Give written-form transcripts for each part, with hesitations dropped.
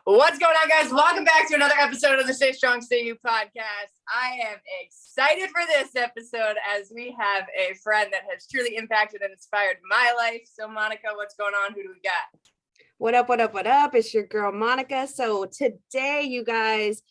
What's going on, guys? Welcome back to another episode of the Stay Strong, Stay You podcast. I am excited for this episode as we have a friend that has truly impacted and inspired my life. So, Monica, what's going on? Who do we got? What up, what up, what up? It's your girl, Monica. So today, you guys,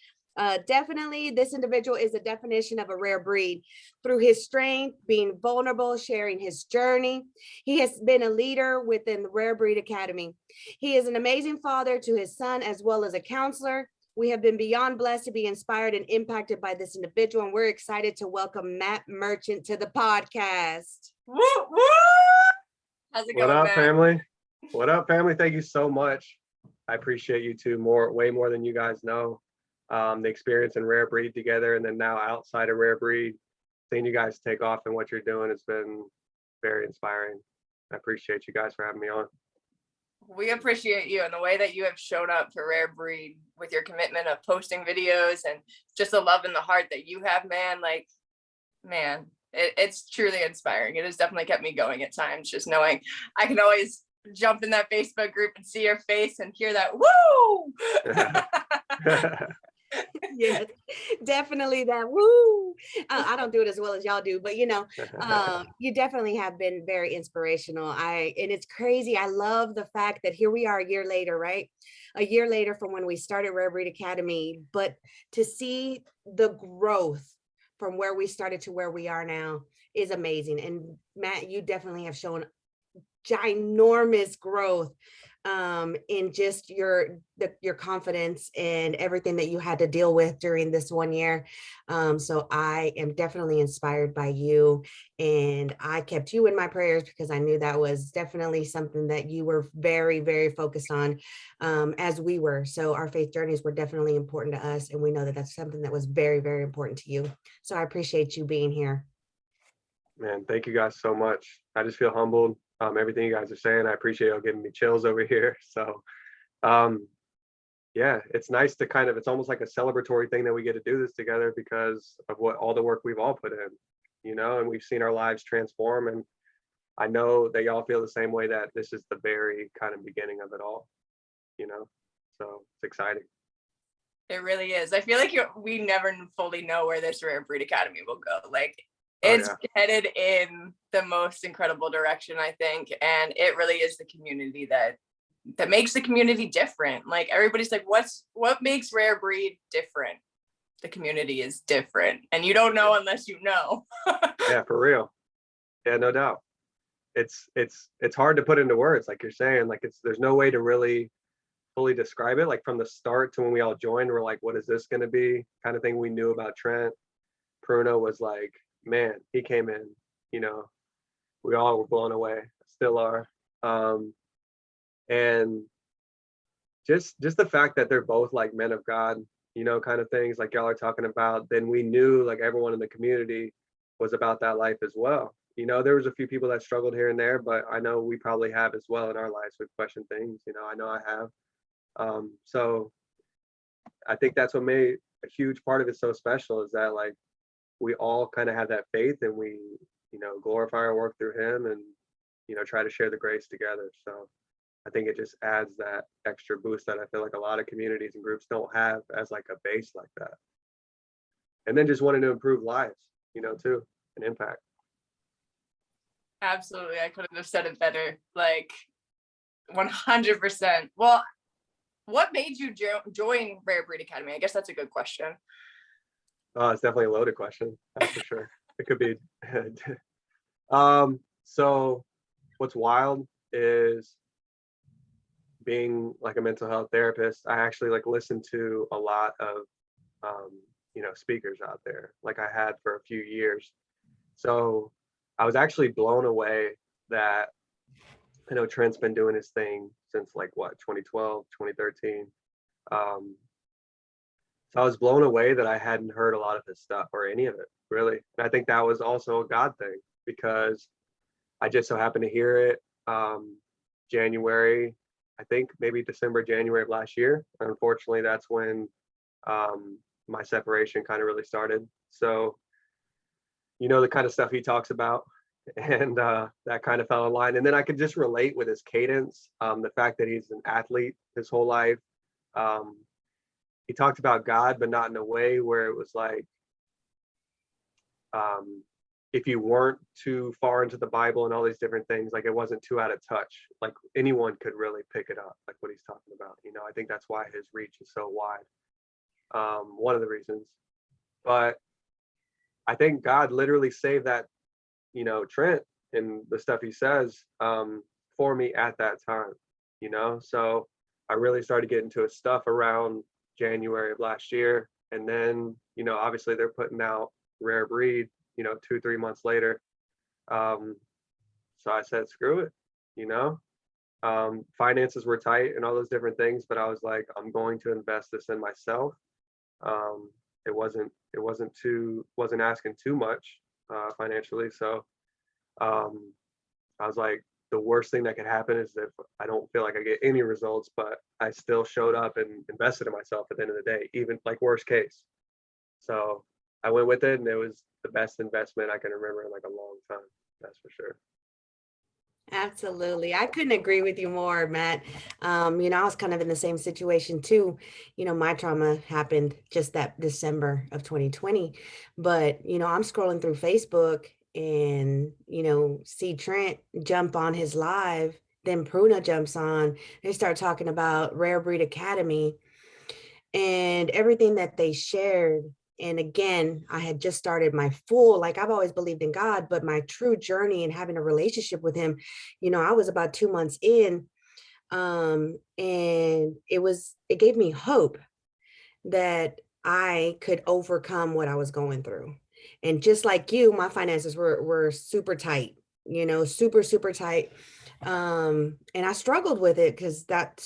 definitely this individual is a definition of a rare breed. Through his strength, being vulnerable, sharing his journey, he has been a leader within the Rare Breed Academy. He is an amazing father to his son as well as a counselor. We have been beyond blessed to be inspired and impacted by this individual, and we're excited to welcome Matt Merchant to the podcast. Woo, woo! How's it going, What up, Matt? family? What up, family? Thank you so much. I appreciate you two way more than you guys know. The experience in Rare Breed together, and then now outside of Rare Breed, seeing you guys take off and what you're doing has been very inspiring. I appreciate you guys for having me on. We appreciate you and the way that you have shown up for Rare Breed with your commitment of posting videos and just the love and the heart that you have, man. It's truly inspiring. It has definitely kept me going at times, just knowing I can always jump in that Facebook group and see your face and hear that woo. Yes, definitely that woo. I don't do it as well as y'all do, but you definitely have been very inspirational. And it's crazy. I love the fact that here we are a year later, right? A year later from when we started Rare Breed Academy, but to see the growth from where we started to where we are now is amazing. And Matt, you definitely have shown ginormous growth in just your confidence and everything that you had to deal with during this 1 year. So I am definitely inspired by you, and I kept you in my prayers because I knew that was definitely something that you were very, very focused on, as we were. So our faith journeys were definitely important to us, and we know that that's something that was very, very important to you. So I appreciate you being here. Man, thank you guys so much. I just feel humbled. Everything you guys are saying, I appreciate y'all giving me chills over here. So, yeah, it's nice to it's almost like a celebratory thing that we get to do this together because of all the work we've all put in, and we've seen our lives transform. And I know that y'all feel the same way, that this is the very kind of beginning of it all, so it's exciting. It really is. I feel like we never fully know where this Rare Breed Academy will go. It's headed in the most incredible direction, I think. And it really is the community that makes the community different. Like, everybody's like, what makes Rare Breed different? The community is different. And you don't know unless you know. Yeah, for real. Yeah, no doubt. It's hard to put into words, like you're saying. Like, there's no way to really fully describe it. Like, from the start to when we all joined, we're like, what is this going to be? Kind of thing we knew about Trent. Pruno was like, man, he came in, we all were blown away, still are. And just the fact that they're both like men of God, kind of things like y'all are talking about, then we knew like everyone in the community was about that life as well. There was a few people that struggled here and there, but I know we probably have as well in our lives. We've questioned things, I know I have. So I think that's what made a huge part of it so special, is that like we all kind of have that faith, and we, glorify our work through him, and, try to share the grace together. So I think it just adds that extra boost that I feel like a lot of communities and groups don't have as like a base like that. And then just wanting to improve lives, too, and impact. Absolutely. I couldn't have said it better. Like, 100%. Well, what made you join Rare Breed Academy? I guess that's a good question. It's definitely a loaded question, that's for sure. It could be. So what's wild is, being like a mental health therapist, I actually like listen to a lot of speakers out there, like I had for a few years. So I was actually blown away that I know Trent's been doing his thing since 2012, 2013. So I was blown away that I hadn't heard a lot of his stuff, or any of it, really. And I think that was also a God thing, because I just so happened to hear it January, I think maybe December, January of last year. Unfortunately, that's when my separation kind of really started. So, the kind of stuff he talks about, and that kind of fell in line. And then I could just relate with his cadence, the fact that he's an athlete his whole life, he talked about God, but not in a way where it was like, if you weren't too far into the Bible and all these different things, like it wasn't too out of touch. Like anyone could really pick it up, like what he's talking about. I think that's why his reach is so wide. One of the reasons. But I think God literally saved that, Trent and the stuff he says, for me at that time, So I really started getting to his stuff around January of last year. And then, obviously they're putting out Rare Breed, 2-3 months later. So I said, screw it, finances were tight and all those different things, but I was like, I'm going to invest this in myself. It wasn't asking too much financially. So I was like, the worst thing that could happen is if I don't feel like I get any results, but I still showed up and invested in myself at the end of the day, even like worst case. So I went with it, and it was the best investment I can remember in like a long time. That's for sure. Absolutely. I couldn't agree with you more, Matt. I was kind of in the same situation too. My trauma happened just that December of 2020. But, I'm scrolling through Facebook and, see Trent jump on his live. Then Pruna jumps on. They start talking about Rare Breed Academy and everything that they shared. And again, I had just started my like I've always believed in God, but my true journey and having a relationship with him, I was about 2 months in. And it gave me hope that I could overcome what I was going through. And just like you, my finances were super tight, super, super tight. And I struggled with it because that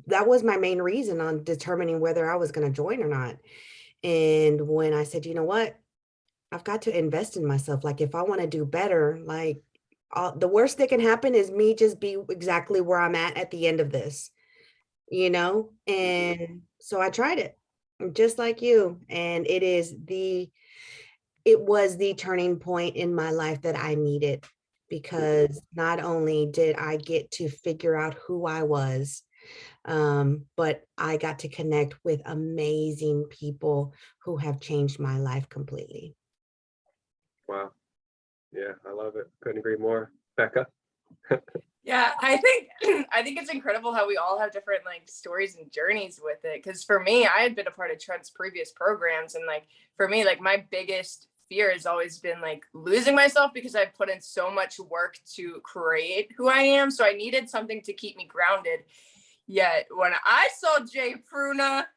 was my main reason on determining whether I was going to join or not. And when I said, you know what, I've got to invest in myself. Like if I want to do better, like the worst that can happen is me just be exactly where I'm at the end of this, And so I tried it just like you. And it was the turning point in my life that I needed, because not only did I get to figure out who I was, but I got to connect with amazing people who have changed my life completely. Wow. Yeah, I love it. Couldn't agree more. Becca? Yeah, I think it's incredible how we all have different like stories and journeys with it. Because for me, I had been a part of Trent's previous programs, and like for me, like my biggest fear has always been like losing myself, because I've put in so much work to create who I am. So I needed something to keep me grounded. Yet when I saw Jay Pruna,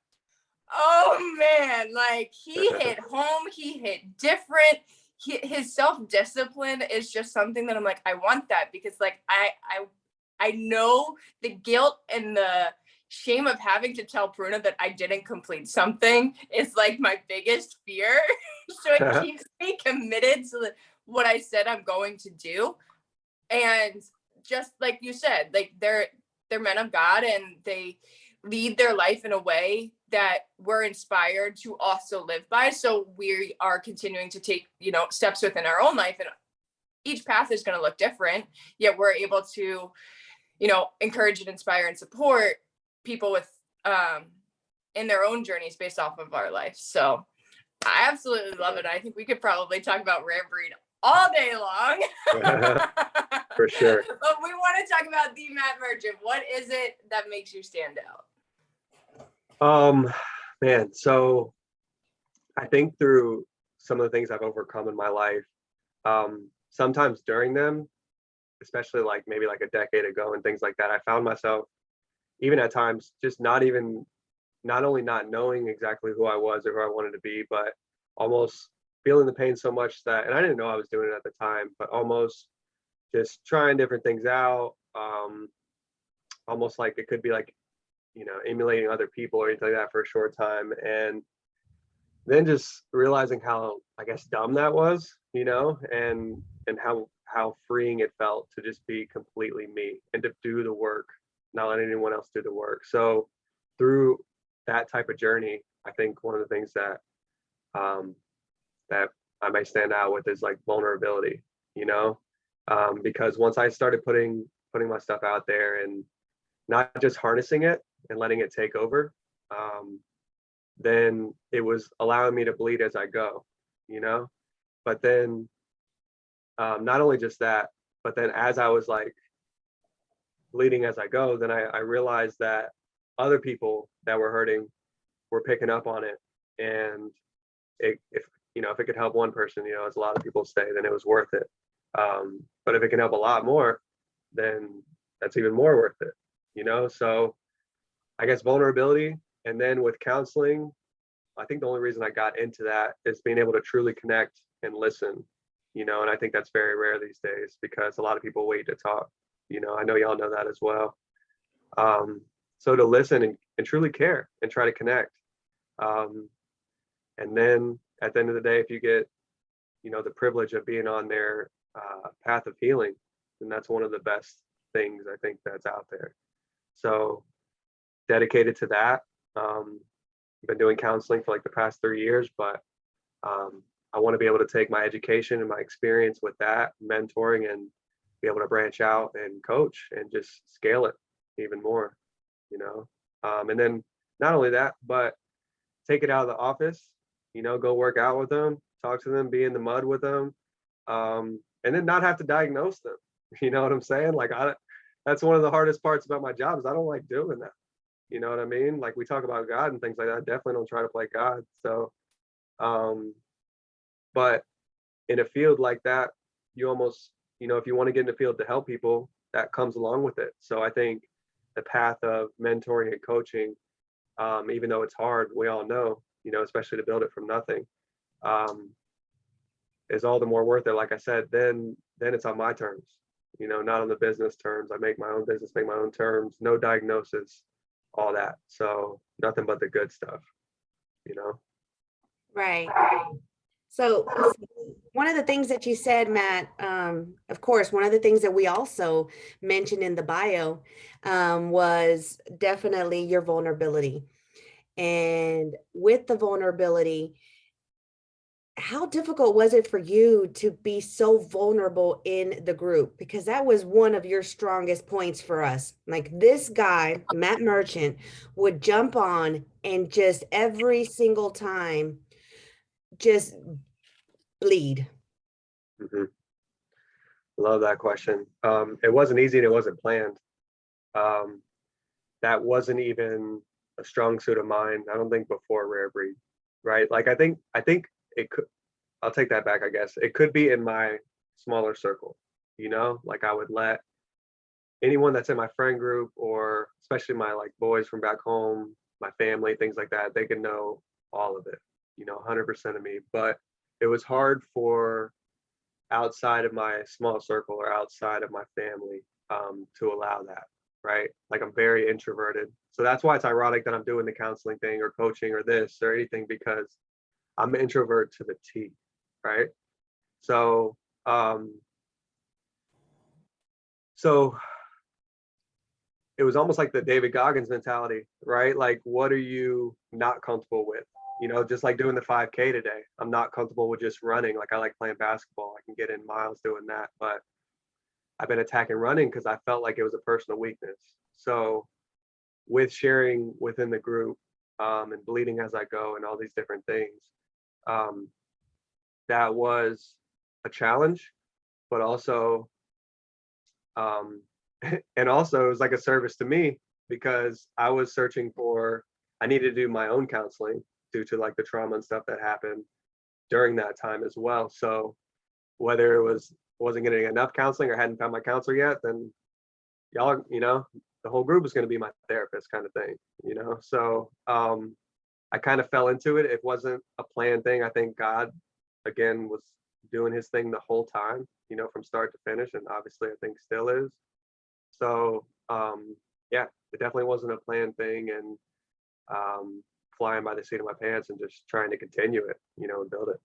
oh man, like he hit home, he hit different. His self-discipline is just something that I'm like, I want that, because like I know the guilt and the shame of having to tell Pruna that I didn't complete something is like my biggest fear. So it keeps me committed to what I said I'm going to do. And just like you said, like they're men of God, and they lead their life in a way that we're inspired to also live by. So we are continuing to take, steps within our own life, and each path is going to look different, yet we're able to, encourage and inspire and support people with, in their own journeys based off of our life. So I absolutely love it. I think we could probably talk about Rare Breed all day long. For sure. But we want to talk about the Matt Merchant. What is it that makes you stand out? Man, so I think through some of the things I've overcome in my life, sometimes during them, especially like maybe like a decade ago and things like that, I found myself even at times just not only not knowing exactly who I was or who I wanted to be, but almost feeling the pain so much that, and I didn't know I was doing it at the time, but almost just trying different things out, almost like it could be like, emulating other people or anything like that for a short time. And then just realizing how, I guess, dumb that was, and how freeing it felt to just be completely me and to do the work, not let anyone else do the work. So through that type of journey, I think one of the things that that I may stand out with is like vulnerability, because once I started putting my stuff out there and not just harnessing it and letting it take over, then it was allowing me to bleed as I go, you know? But then not only just that, but then as I was like bleeding as I go, then I realized that other people that were hurting were picking up on it. And if if it could help one person, as a lot of people say, then it was worth it. But if it can help a lot more, then that's even more worth it. So I guess vulnerability, and then with counseling, I think the only reason I got into that is being able to truly connect and listen, and I think that's very rare these days because a lot of people wait to talk. I know y'all know that as well. So to listen and truly care and try to connect. And then at the end of the day, if you get, the privilege of being on their path of healing, then that's one of the best things I think that's out there. So dedicated to that. I've been doing counseling for like the past 3 years, but I want to be able to take my education and my experience with that mentoring and be able to branch out and coach and just scale it even more, and then not only that, but take it out of the office, go work out with them, talk to them, be in the mud with them, and then not have to diagnose them. You know what I'm saying? Like that's one of the hardest parts about my job is I don't like doing that. You know what I mean? Like we talk about God and things like that. I definitely don't try to play God. So, but in a field like that, you almost, if you want to get in the field to help people, that comes along with it. So I think the path of mentoring and coaching, even though it's hard, we all know, especially to build it from nothing, is all the more worth it. Like I said, then it's on my terms, not on the business terms. I make my own business, make my own terms, no diagnosis, all that. So nothing but the good stuff, Right. So one of the things that you said, Matt, of course, one of the things that we also mentioned in the bio was definitely your vulnerability. And with the vulnerability, how difficult was it for you to be so vulnerable in the group? Because that was one of your strongest points for us. Like this guy, Matt Merchant, would jump on and just every single time just bleed. Mm-hmm. Love that question. It wasn't easy and it wasn't planned. That wasn't even a strong suit of mine. I don't think before Rare Breed, right? Like I think it could. I'll take that back. I guess it could be in my smaller circle. Like I would let anyone that's in my friend group, or especially my like boys from back home, my family, things like that. They can know all of it. 100% of me. But it was hard for outside of my small circle or outside of my family to allow that, right? Like I'm very introverted. So that's why it's ironic that I'm doing the counseling thing or coaching or this or anything, because I'm an introvert to the T, right? So it was almost like the David Goggins mentality, right? Like, what are you not comfortable with? Just like doing the 5K today. I'm not comfortable with just running. Like I like playing basketball. I can get in miles doing that, but I've been attacking running because I felt like it was a personal weakness. So with sharing within the group and bleeding as I go and all these different things, that was a challenge, but also and also it was like a service to me because I was searching I needed to do my own counseling due to like the trauma and stuff that happened during that time as well. So whether it wasn't getting enough counseling or hadn't found my counselor yet, then y'all, the whole group was going to be my therapist kind of thing, So I kind of fell into it. It wasn't a planned thing. I think God, again, was doing his thing the whole time, from start to finish. And obviously I think still is. So yeah, it definitely wasn't a planned thing, and flying by the seat of my pants and just trying to continue it, and build it.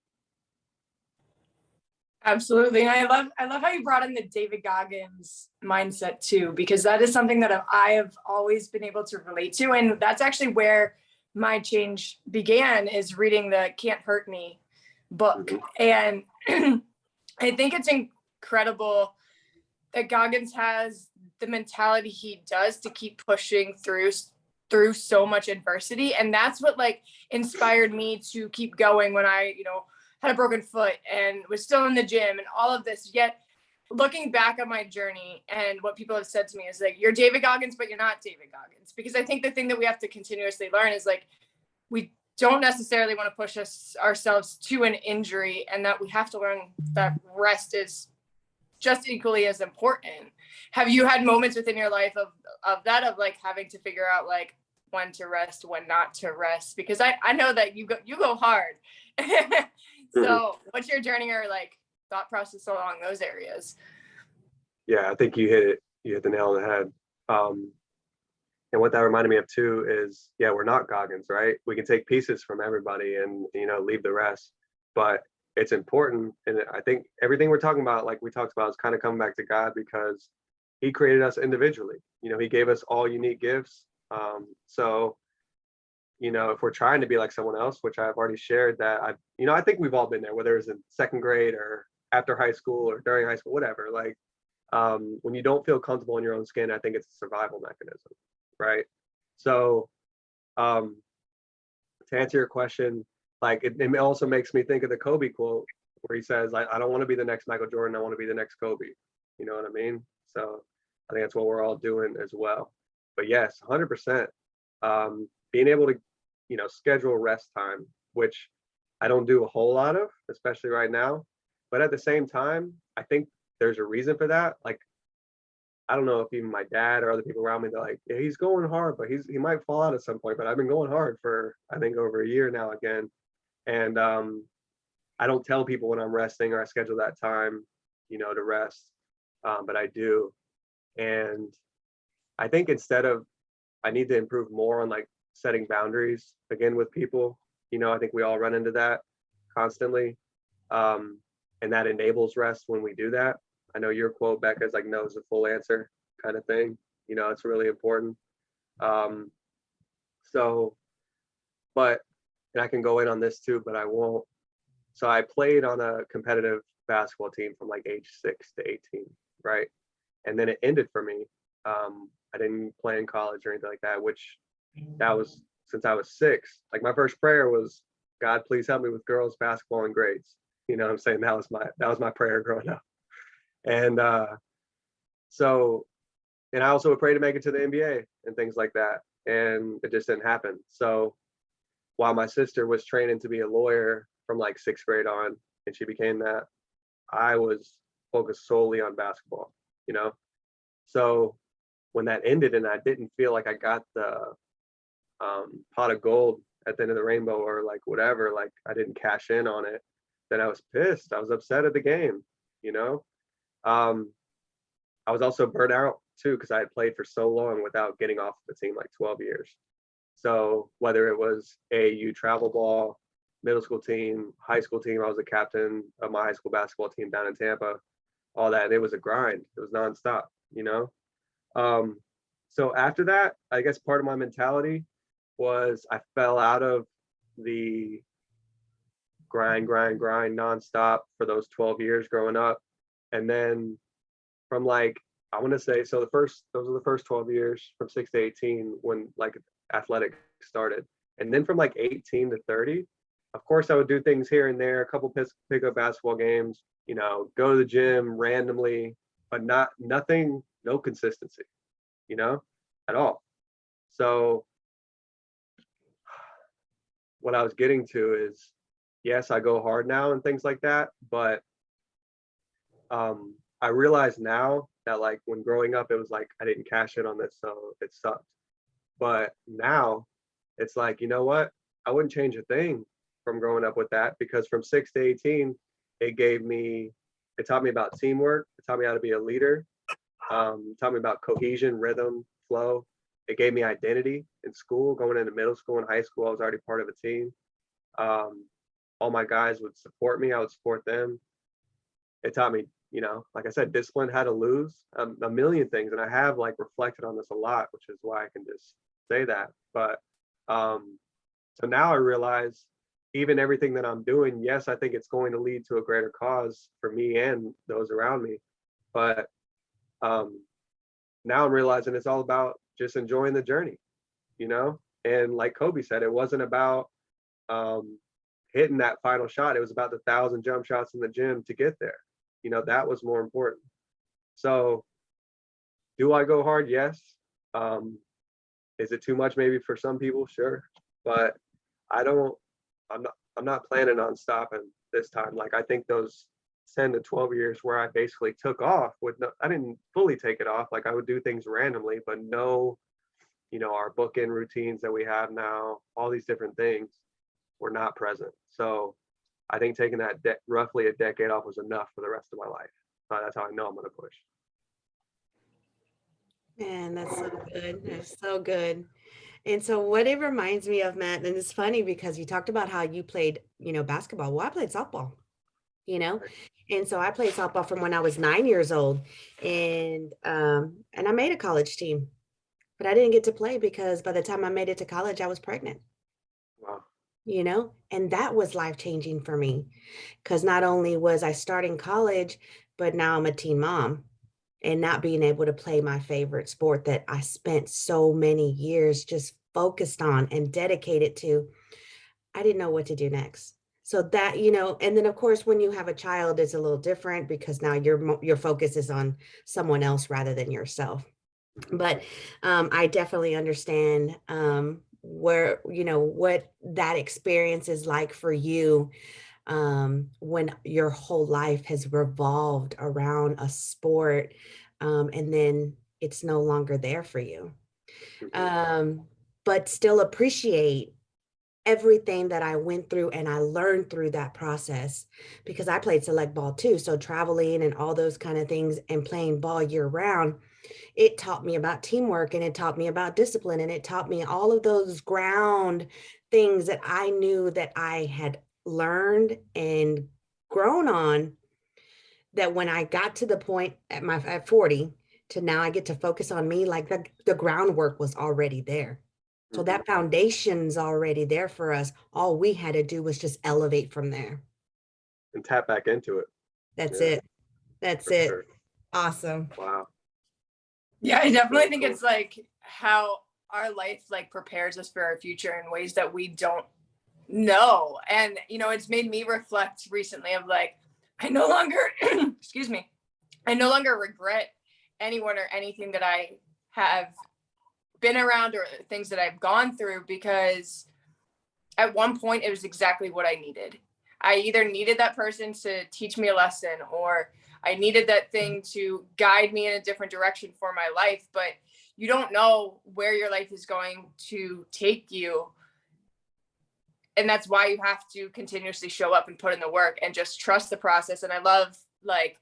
Absolutely. And I love how you brought in the David Goggins mindset too, because that is something that I have always been able to relate to. And that's actually where my change began, is reading the Can't Hurt Me book. And I think it's incredible that Goggins has the mentality he does to keep pushing through through so much adversity. And that's what like inspired me to keep going when I, had a broken foot and was still in the gym and all of this. Yet looking back on my journey and what people have said to me is like, you're David Goggins, but you're not David Goggins. Because I think the thing that we have to continuously learn is like, we don't necessarily want to push ourselves to an injury, and that we have to learn that rest is just equally as important. Have you had moments within your life of that, of like having to figure out like when to rest, when not to rest? Because I know that you go hard. So what's your journey or like thought process along those areas? Yeah, I think you hit the nail on the head. And what that reminded me of too is, yeah, we're not Goggins, right? We can take pieces from everybody and, leave the rest. But it's important. And I think everything we're talking about, like we talked about, is kind of coming back to God, because he created us individually. He gave us all unique gifts. So, if we're trying to be like someone else, which I've already shared that I think we've all been there, whether it's in second grade or after high school or during high school, whatever, like when you don't feel comfortable in your own skin, I think it's a survival mechanism. Right. So to answer your question, like it also makes me think of the Kobe quote where he says, I don't want to be the next Michael Jordan. I want to be the next Kobe. You know what I mean? So I think that's what we're all doing as well. But yes, 100%. Being able to, schedule rest time, which I don't do a whole lot of, especially right now. But at the same time, I think there's a reason for that. Like, I don't know if even my dad or other people around me, they're like, yeah, he's going hard, but he might fall out at some point. But I've been going hard for, I think, over a year now again. And I don't tell people when I'm resting or I schedule that time, to rest, but I do. And I think I need to improve more on like setting boundaries again with people. I think we all run into that constantly. And that enables rest when we do that. I know your quote, Becca, is like, no is the full answer kind of thing. It's really important. But, and I can go in on this too, but I won't. So I played on a competitive basketball team from like age 6 to 18, right? And then it ended for me. I didn't play in college or anything like that, that was since I was 6. Like my first prayer was, God, please help me with girls basketball and grades. You know what I'm saying? That was my prayer growing up. And and I also would pray to make it to the NBA and things like that. And it just didn't happen. So while my sister was training to be a lawyer from like 6th grade on, and she became that, I was focused solely on basketball, So when that ended and I didn't feel like I got the pot of gold at the end of the rainbow, or like whatever, like I didn't cash in on it, then I was pissed. I was upset at the game, I was also burnt out too, because I had played for so long without getting off the team, like 12 years. So whether it was AAU travel ball, middle school team, high school team, I was a captain of my high school basketball team down in Tampa, all that. And it was a grind. It was nonstop, So after that, I guess part of my mentality was I fell out of the grind nonstop for those 12 years growing up. And then from like, I want to say, so those were the first 12 years from 6 to 18 when like athletic started. And then from like 18 to 30, of course I would do things here and there, a couple pick up basketball games, go to the gym randomly, but nothing, no consistency, at all. So what I was getting to is, yes, I go hard now and things like that, but I realize now that like when growing up, it was like I didn't cash in on this, so it sucked. But now it's like, you know what? I wouldn't change a thing from growing up with that, because from 6 to 18, it taught me about teamwork. It taught me how to be a leader. Taught me about cohesion, rhythm, flow. It gave me identity in school. Going into middle school and high school, I was already part of a team. All my guys would support me. I would support them. It taught me, like I said, discipline, how to lose, a million things. And I have like reflected on this a lot, which is why I can just say that. But so now I realize even everything that I'm doing, yes, I think it's going to lead to a greater cause for me and those around me. But now I'm realizing it's all about just enjoying the journey, you know? And like Kobe said, it wasn't about hitting that final shot. It was about the 1,000 jump shots in the gym to get there. You know, that was more important. So do I go hard? Yes. Is it too much maybe for some people? Sure. But I'm not planning on stopping this time. Like, I think those 10 to 12 years where I basically took off I didn't fully take it off. Like, I would do things randomly, but no, you know, our bookend routines that we have now, all these different things were not present. So I think taking that roughly a decade off was enough for the rest of my life. That's how I know I'm going to push. Man, that's so good. That's so good. And so what it reminds me of, Matt, and it's funny because you talked about how you played, basketball. Well, I played softball, you know, and so I played softball from when I was 9 years old, and I made a college team, but I didn't get to play because by the time I made it to college, I was pregnant. Wow. And that was life-changing for me because not only was I starting college, but now I'm a teen mom and not being able to play my favorite sport that I spent so many years just focused on and dedicated to. I didn't know what to do next. So that, and then of course, when you have a child, it's a little different because now your focus is on someone else rather than yourself. But I definitely understand where, what that experience is like for you when your whole life has revolved around a sport, and then it's no longer there for you. But still appreciate everything that I went through and I learned through that process because I played select ball too. So traveling and all those kind of things and playing ball year round, it taught me about teamwork and it taught me about discipline and it taught me all of those ground things that I knew that I had learned and grown on, that when I got to the point at 40 to now I get to focus on me, like the groundwork was already there. So that foundation's already there for us. All we had to do was just elevate from there. And tap back into it. That's it. That's it. Sure. Awesome. Wow. Yeah, I definitely think it's like how our life like prepares us for our future in ways that we don't know. And, it's made me reflect recently of like, I no longer, excuse me, I no longer regret anyone or anything that I have been around or things that I've gone through, because at one point it was exactly what I needed. I either needed that person to teach me a lesson or I needed that thing to guide me in a different direction for my life. But you don't know where your life is going to take you. And that's why you have to continuously show up and put in the work and just trust the process. And I love like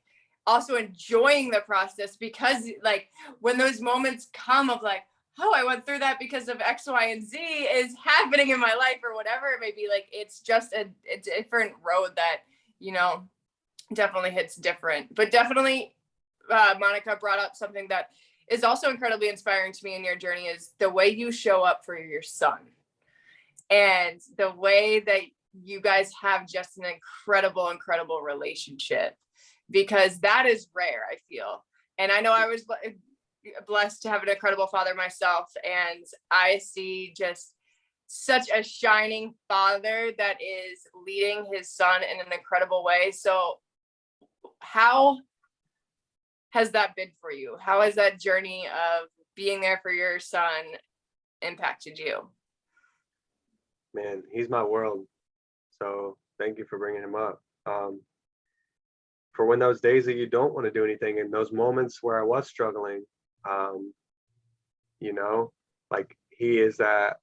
also enjoying the process, because like when those moments come of like, oh, I went through that because of X, Y, and Z is happening in my life or whatever it may be, like, it's just a different road that, definitely hits different. But definitely, Monica brought up something that is also incredibly inspiring to me in your journey is the way you show up for your son and the way that you guys have just an incredible relationship, because that is rare, I feel. And I know I was blessed to have an incredible father myself, and I see just such a shining father that is leading his son in an incredible way. So how has that been for you? How has that journey of being there for your son impacted you? Man, he's my world. So thank you for bringing him up. For when those days that you don't want to do anything, and those moments where I was struggling, like he is that,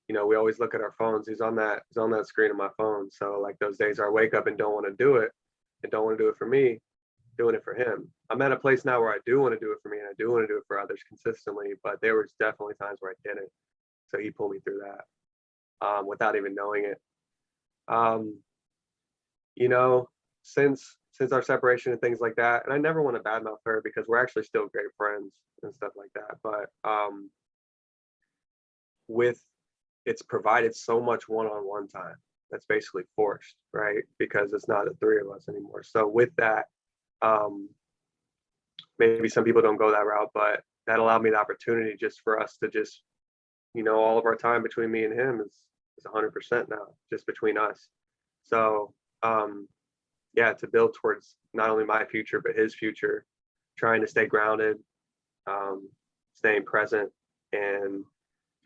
we always look at our phones. He's on that screen of my phone. So like those days I wake up and don't want to do it and don't want to do it for me, doing it for him. I'm at a place now where I do want to do it for me and I do want to do it for others consistently, but there was definitely times where I didn't. So he pulled me through that without even knowing it. Since our separation and things like that, and I never want to badmouth her because we're actually still great friends and stuff like that. But it's provided so much one-on-one time that's basically forced, right? Because it's not the three of us anymore. So with that, maybe some people don't go that route, but that allowed me the opportunity just for us to just all of our time between me and him is 100% now, just between us. So yeah, to build towards not only my future but his future, trying to stay grounded, staying present, and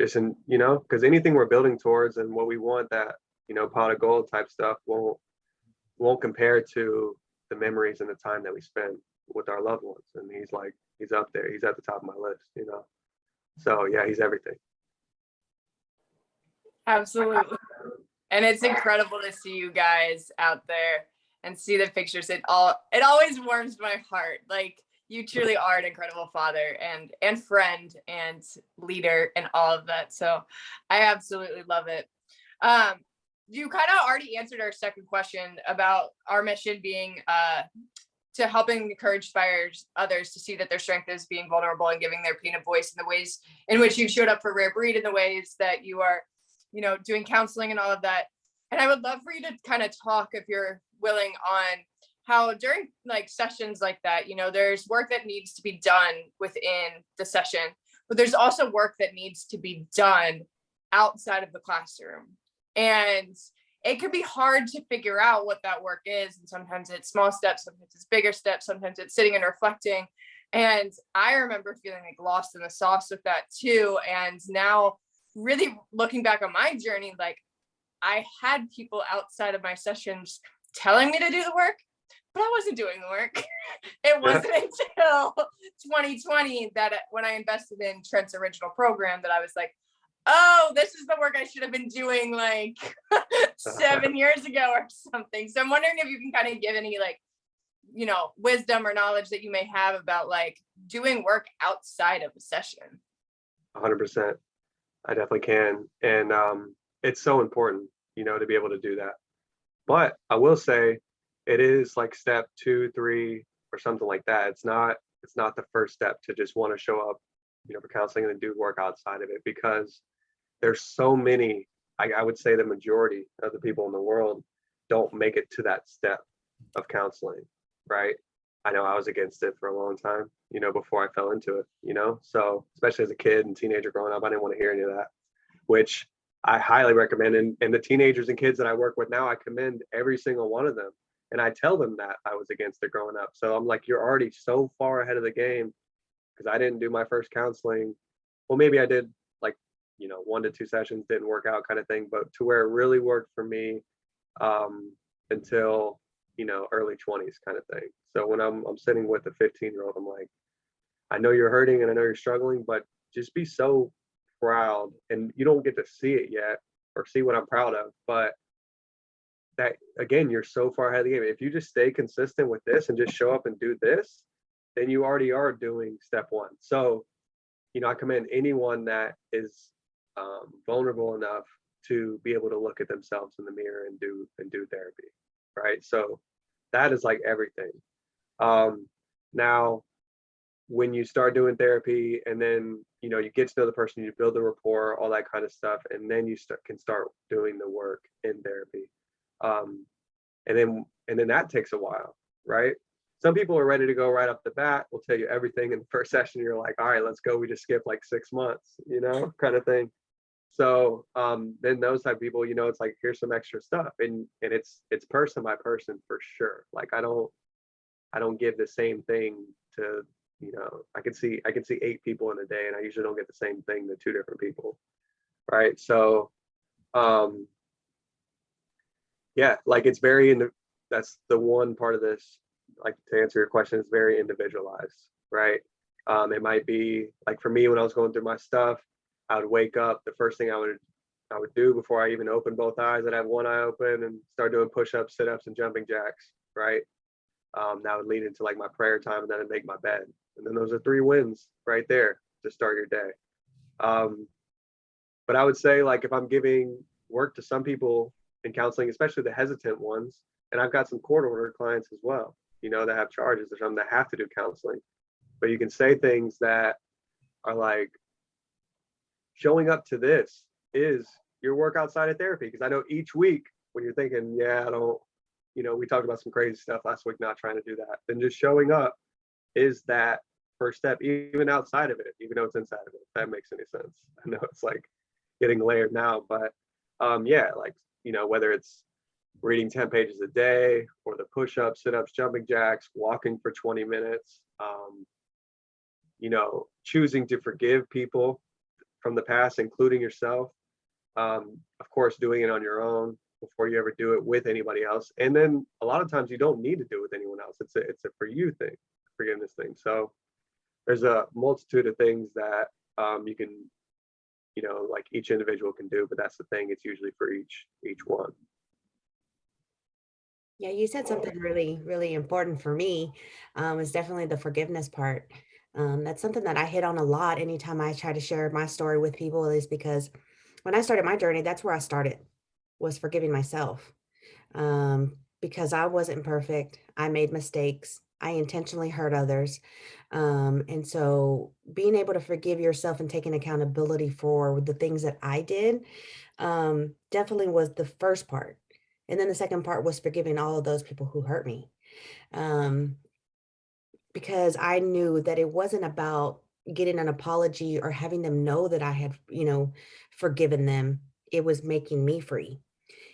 just because anything we're building towards and what we want, that pot of gold type stuff won't compare to the memories and the time that we spend with our loved ones. And he's up there. He's at the top of my list, So yeah, he's everything. Absolutely. And it's incredible to see you guys out there and see the pictures. It always warms my heart. Like, you truly are an incredible father and friend and leader and all of that. So I absolutely love it. You kind of already answered our second question about our mission being to helping encourage, inspire others to see that their strength is being vulnerable and giving their pain a voice, in the ways in which you showed up for Rare Breed, in the ways that you are, doing counseling and all of that. And I would love for you to kind of talk, if you're willing, on how during like sessions like that, there's work that needs to be done within the session, but there's also work that needs to be done outside of the classroom. And it could be hard to figure out what that work is. And sometimes it's small steps, sometimes it's bigger steps, sometimes it's sitting and reflecting. And I remember feeling like lost in the sauce with that too. And now really looking back on my journey, like, I had people outside of my sessions telling me to do the work, but I wasn't doing the work. It wasn't until 2020 that when I invested in Trent's original program that I was like, oh, this is the work I should have been doing like 7 years ago or something. So I'm wondering if you can kind of give any wisdom or knowledge that you may have about like doing work outside of a session. 100%. I definitely can. And it's so important, to be able to do that. But I will say it is like step 2, 3, or something like that. It's not the first step to just want to show up, for counseling and then do work outside of it, because there's so many, I would say the majority of the people in the world don't make it to that step of counseling, right? I know I was against it for a long time, before I fell into it, so especially as a kid and teenager growing up, I didn't want to hear any of that, which I highly recommend. And the teenagers and kids that I work with now, I commend every single one of them. And I tell them that I was against it growing up. So I'm like, you're already so far ahead of the game, because I didn't do my first counseling. Well, maybe I did like, 1 to 2 sessions, didn't work out kind of thing, but to where it really worked for me until, early 20s kind of thing. So when I'm sitting with a 15-year-old, I'm like, I know you're hurting and I know you're struggling, but just be so proud. And you don't get to see it yet or see what I'm proud of, but that, again, you're so far ahead of the game. If you just stay consistent with this and just show up and do this, then you already are doing step 1. So, I commend anyone that is vulnerable enough to be able to look at themselves in the mirror and do therapy, right? So that is like everything. Now, when you start doing therapy and then, you get to know the person, you build the rapport, all that kind of stuff, and then you can start doing the work in therapy. And then that takes a while, right? Some people are ready to go right off the bat. We'll tell you everything in the first session. You're like, all right, let's go. We just skipped like 6 months, kind of thing. So then those type of people, it's like, here's some extra stuff, and it's person by person for sure. Like I don't give the same thing to, I can see 8 people in a day, and I usually don't get the same thing to 2 different people, right? So yeah, like it's that's the one part of this, like to answer your question, it's very individualized, right? It might be like, for me, when I was going through my stuff, I would wake up, the first thing I would do before I even open both eyes, I'd have one eye open and start doing push-ups, sit-ups, and jumping jacks, right? That would lead into like my prayer time, and then I'd make my bed. And then those are 3 wins right there to start your day. But I would say, like, if I'm giving work to some people in counseling, especially the hesitant ones, and I've got some court order clients as well, that have charges or something that have to do counseling, but you can say things that are like, showing up to this is your work outside of therapy. Because I know each week when you're thinking, yeah, I don't, we talked about some crazy stuff last week, not trying to do that, then just showing up is that first step, even outside of it, even though it's inside of it, if that makes any sense. I know it's like getting layered now, but yeah, like, you know, whether it's reading 10 pages a day or the push-ups, sit-ups, jumping jacks, walking for 20 minutes, you know, choosing to forgive people from the past, including yourself. Of course, doing it on your own before you ever do it with anybody else. And then a lot of times you don't need to do it with anyone else. It's a for you thing, forgiveness thing. So there's a multitude of things that you can, you know, like each individual can do, but that's the thing. It's usually for each one. Yeah, you said something really, really important for me, is definitely the forgiveness part. That's something that I hit on a lot anytime I try to share my story with people, is because when I started my journey, that's where I started, was forgiving myself. Because I wasn't perfect. I made mistakes. I intentionally hurt others. And so being able to forgive yourself and taking accountability for the things that I did, definitely was the first part. And then the second part was forgiving all of those people who hurt me. Um, because I knew that it wasn't about getting an apology or having them know that I had, forgiven them. It was making me free.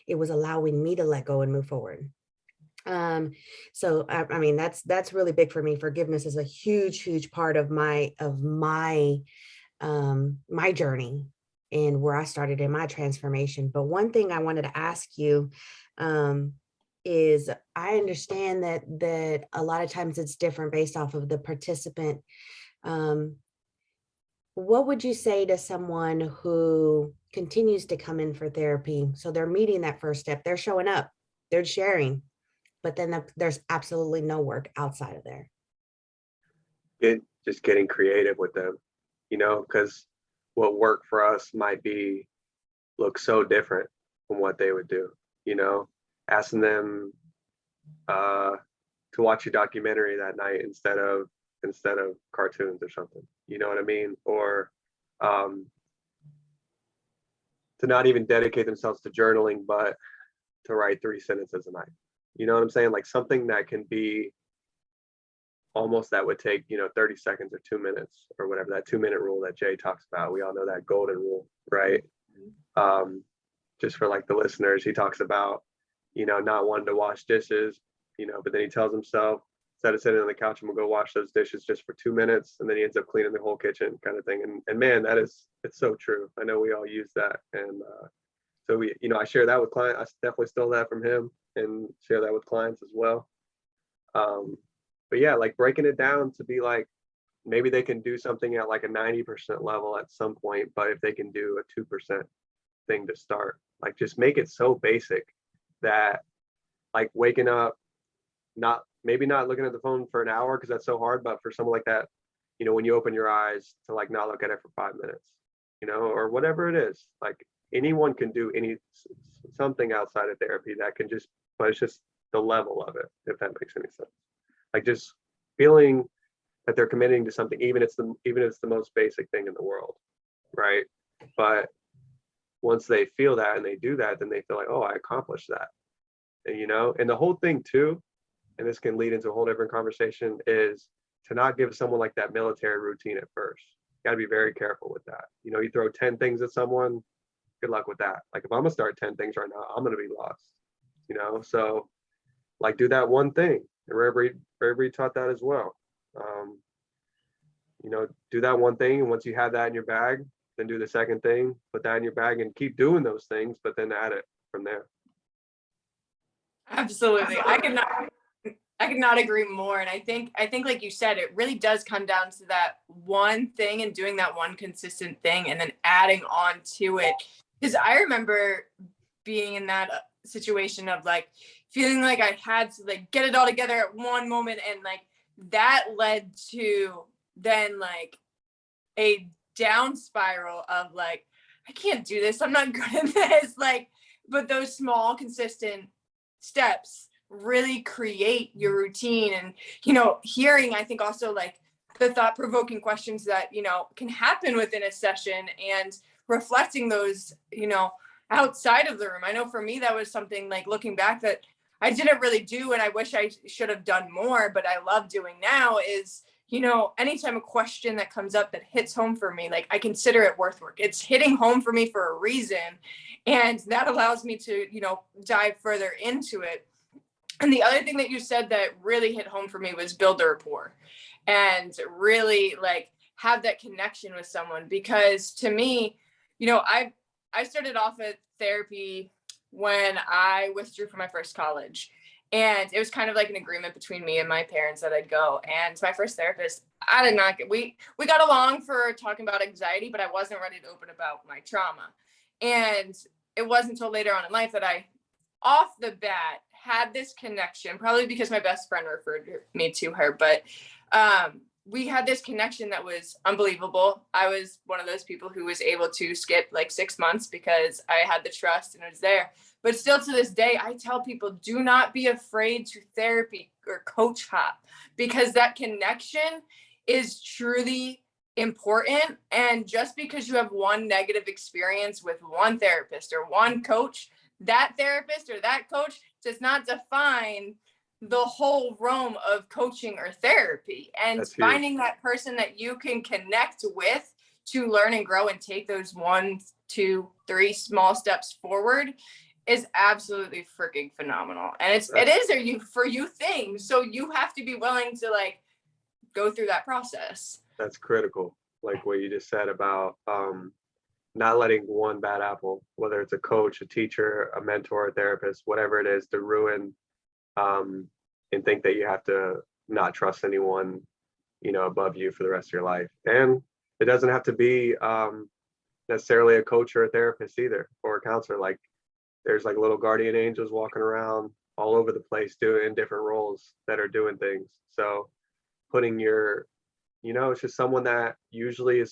It was allowing me to let go and move forward. Um, so I mean, that's really big for me. Forgiveness is a huge, huge part of my journey and where I started in my transformation. But one thing I wanted to ask you, um, is I understand that a lot of times it's different based off of the participant. Um, what would you say to someone who continues to come in for therapy? So they're meeting that first step, they're showing up, they're sharing, but then there's absolutely no work outside of there. Just getting creative with them, you know, because what worked for us might be look so different from what they would do, you know, asking them to watch a documentary that night instead of cartoons or something, you know what I mean? Or um, to not even dedicate themselves to journaling, but to write 3 sentences a night. You know what I'm saying? Like something that can be almost that would take, you know, 30 seconds or 2 minutes or whatever, that 2 minute rule that Jay talks about. We all know that golden rule, right? Just for like the listeners, he talks about, you know, not wanting to wash dishes, you know, but then he tells himself, instead of sitting on the couch, I'm gonna go wash those dishes just for 2 minutes. And then he ends up cleaning the whole kitchen kind of thing. And man, it's so true. I know we all use that. And so we, you know, I share that with clients. I definitely stole that from him and share that with clients as well. But yeah, like breaking it down to be like, maybe they can do something at like a 90% level at some point, but if they can do a 2% thing to start, like just make it so basic that like waking up, maybe not looking at the phone for an hour because that's so hard, but for someone like that, you know, when you open your eyes to like not look at it for 5 minutes, you know, or whatever it is, like anyone can do something outside of therapy that can just, but it's just the level of it, if that makes any sense. Like just feeling that they're committing to something, even if it's the most basic thing in the world, right? But once they feel that and they do that, then they feel like, oh, I accomplished that. And, you know, and the whole thing too, and this can lead into a whole different conversation, is to not give someone like that military routine at first. You got to be very careful with that. You know, you throw 10 things at someone, good luck with that. Like if I'm gonna start 10 things right now, I'm gonna be lost, you know? So like do that one thing. And Ray taught that as well. You know, do that one thing, and once you have that in your bag, then do the second thing, put that in your bag, and keep doing those things, but then add it from there. Absolutely. I could not agree more. And I think like you said, it really does come down to that one thing and doing that one consistent thing and then adding on to it. Because I remember being in that situation of like feeling like I had to like get it all together at one moment, and like that led to then like a down spiral of like, I can't do this, I'm not good at this, like, but those small consistent steps really create your routine. And you know, hearing, I think also like the thought-provoking questions that, you know, can happen within a session and reflecting those, you know, outside of the room. I know for me that was something like looking back that I didn't really do and I wish I should have done more, but I love doing now, is anytime a question that comes up that hits home for me, like I consider it worth work. It's hitting home for me for a reason. And that allows me to, dive further into it. And the other thing that you said that really hit home for me was build a rapport and really like have that connection with someone. Because to me, I started off at therapy when I withdrew from my first college. And it was kind of like an agreement between me and my parents that I'd go. And my first therapist, I did not get, we got along for talking about anxiety, but I wasn't ready to open about my trauma. And it wasn't until later on in life that I, off the bat, had this connection, probably because my best friend referred me to her, but we had this connection that was unbelievable. I was one of those people who was able to skip like 6 months because I had the trust and it was there. But still to this day, I tell people, do not be afraid to therapy or coach hop, because that connection is truly important. And just because you have one negative experience with one therapist or one coach, that therapist or that coach does not define the whole realm of coaching or therapy. And finding that person that you can connect with to learn and grow and take those 1, 2, 3 small steps forward is absolutely freaking phenomenal. And it is a for you thing. So you have to be willing to like go through that process. That's critical. Like what you just said about not letting one bad apple, whether it's a coach, a teacher, a mentor, a therapist, whatever it is, to ruin and think that you have to not trust anyone, above you for the rest of your life. And it doesn't have to be necessarily a coach or a therapist either, or a counselor. Like there's like little guardian angels walking around all over the place doing different roles that are doing things. So putting your, it's just someone that usually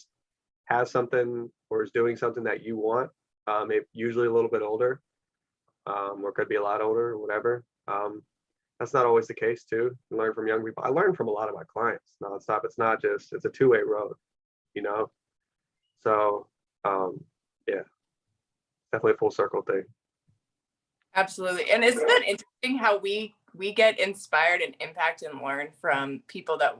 has something or is doing something that you want, usually a little bit older, or could be a lot older or whatever. That's not always the case too. You learn from young people. I learn from a lot of my clients nonstop. It's not just, it's a two-way road, So yeah, definitely a full circle thing. Absolutely. And isn't that interesting how we get inspired and impact and learn from people that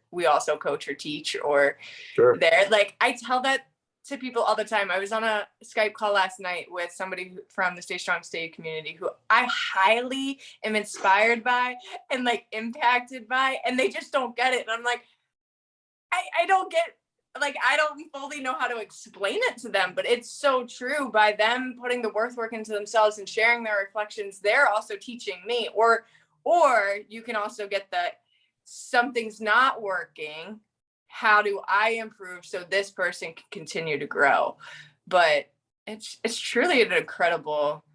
we also coach or teach or there. Like I tell that to people all the time. I was on a Skype call last night with somebody from the Stay Strong Stay community who I highly am inspired by and like impacted by, and they just don't get it. And I'm like, I don't get, like, I don't fully know how to explain it to them, but it's so true. By them putting the work into themselves and sharing their reflections, they're also teaching me. Or you can also get that something's not working. How do I improve so this person can continue to grow? But it's truly an incredible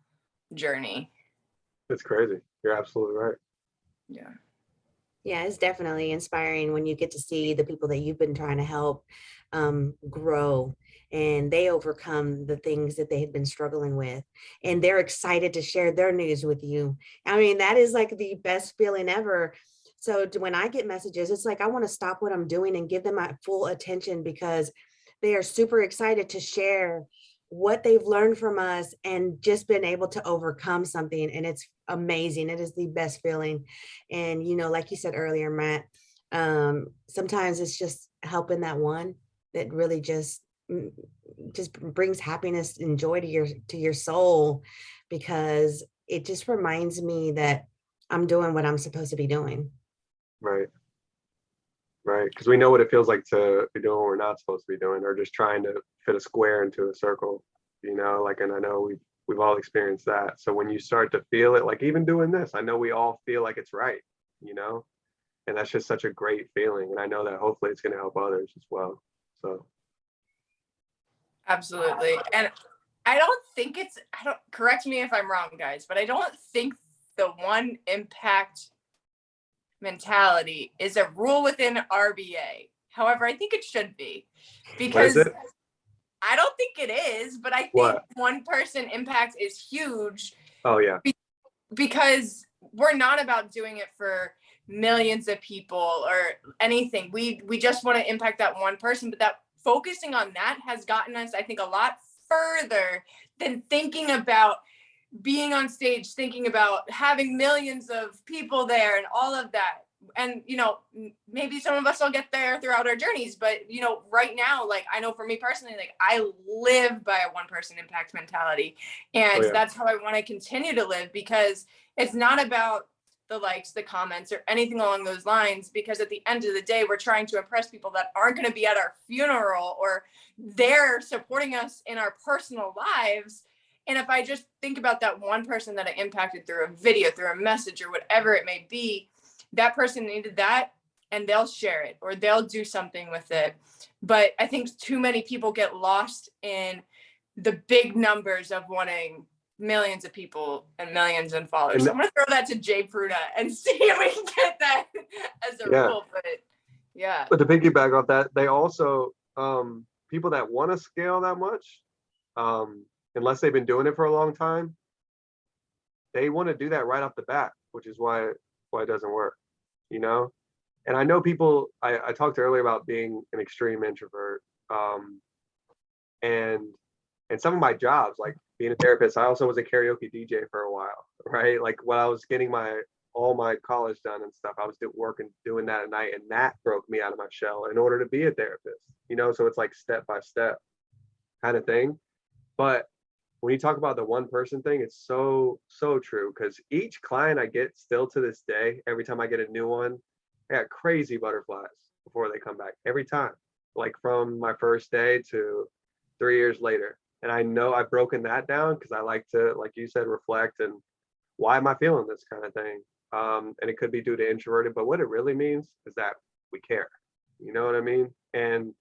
journey. It's crazy. You're absolutely right. Yeah. Yeah, it's definitely inspiring when you get to see the people that you've been trying to help grow, and they overcome the things that they had been struggling with, and they're excited to share their news with you. I mean, that is like the best feeling ever. So when I get messages, it's like I want to stop what I'm doing and give them my full attention, because they are super excited to share what they've learned from us and just been able to overcome something. And it's amazing. It is the best feeling. And, like you said earlier, Matt, sometimes it's just helping that one that really just brings happiness and joy to your soul, because it just reminds me that I'm doing what I'm supposed to be doing. Right. Because we know what it feels like to be doing what we're not supposed to be doing, or just trying to fit a square into a circle, and I know we've all experienced that. So when you start to feel it, like even doing this, I know we all feel like it's right, and that's just such a great feeling. And I know that hopefully it's going to help others as well. So. Absolutely. And correct me if I'm wrong, guys, but I don't think the one impact mentality is a rule within RBA. However, I think it should be, because I don't think it is, but I think one person impact is huge. Oh yeah. Because we're not about doing it for millions of people or anything. We just want to impact that one person, but that focusing on that has gotten us, I think, a lot further than thinking about being on stage, thinking about having millions of people there and all of that. and maybe some of us will get there throughout our journeys, but right now, like, I know for me personally, like, I live by a one person impact mentality, and that's how I want to continue to live, because it's not about the likes, the comments, or anything along those lines, because at the end of the day, we're trying to impress people that aren't going to be at our funeral, or they're supporting us in our personal lives. And if I just think about that one person that I impacted through a video, through a message, or whatever it may be, that person needed that, and they'll share it or they'll do something with it. But I think too many people get lost in the big numbers of wanting millions of people and millions in followers. So I'm gonna throw that to Jay Pruda and see if we can get that as a rule. But to piggyback off that, they also people that want to scale that much, unless they've been doing it for a long time, they want to do that right off the bat, which is why it doesn't work, And I know people, I talked earlier about being an extreme introvert, and some of my jobs, like being a therapist, I also was a karaoke DJ for a while, right? Like when I was getting all my college done and stuff, I was doing that at night, and that broke me out of my shell in order to be a therapist, so it's like step by step kind of thing. But when you talk about the one person thing, it's so true, because each client I get still to this day, every time I get a new one, I got crazy butterflies before they come back every time, like from my first day to 3 years later. And I know I've broken that down because I like to, like you said, reflect and why am I feeling this kind of thing? And it could be due to introverted, but what it really means is that we care. You know what I mean? And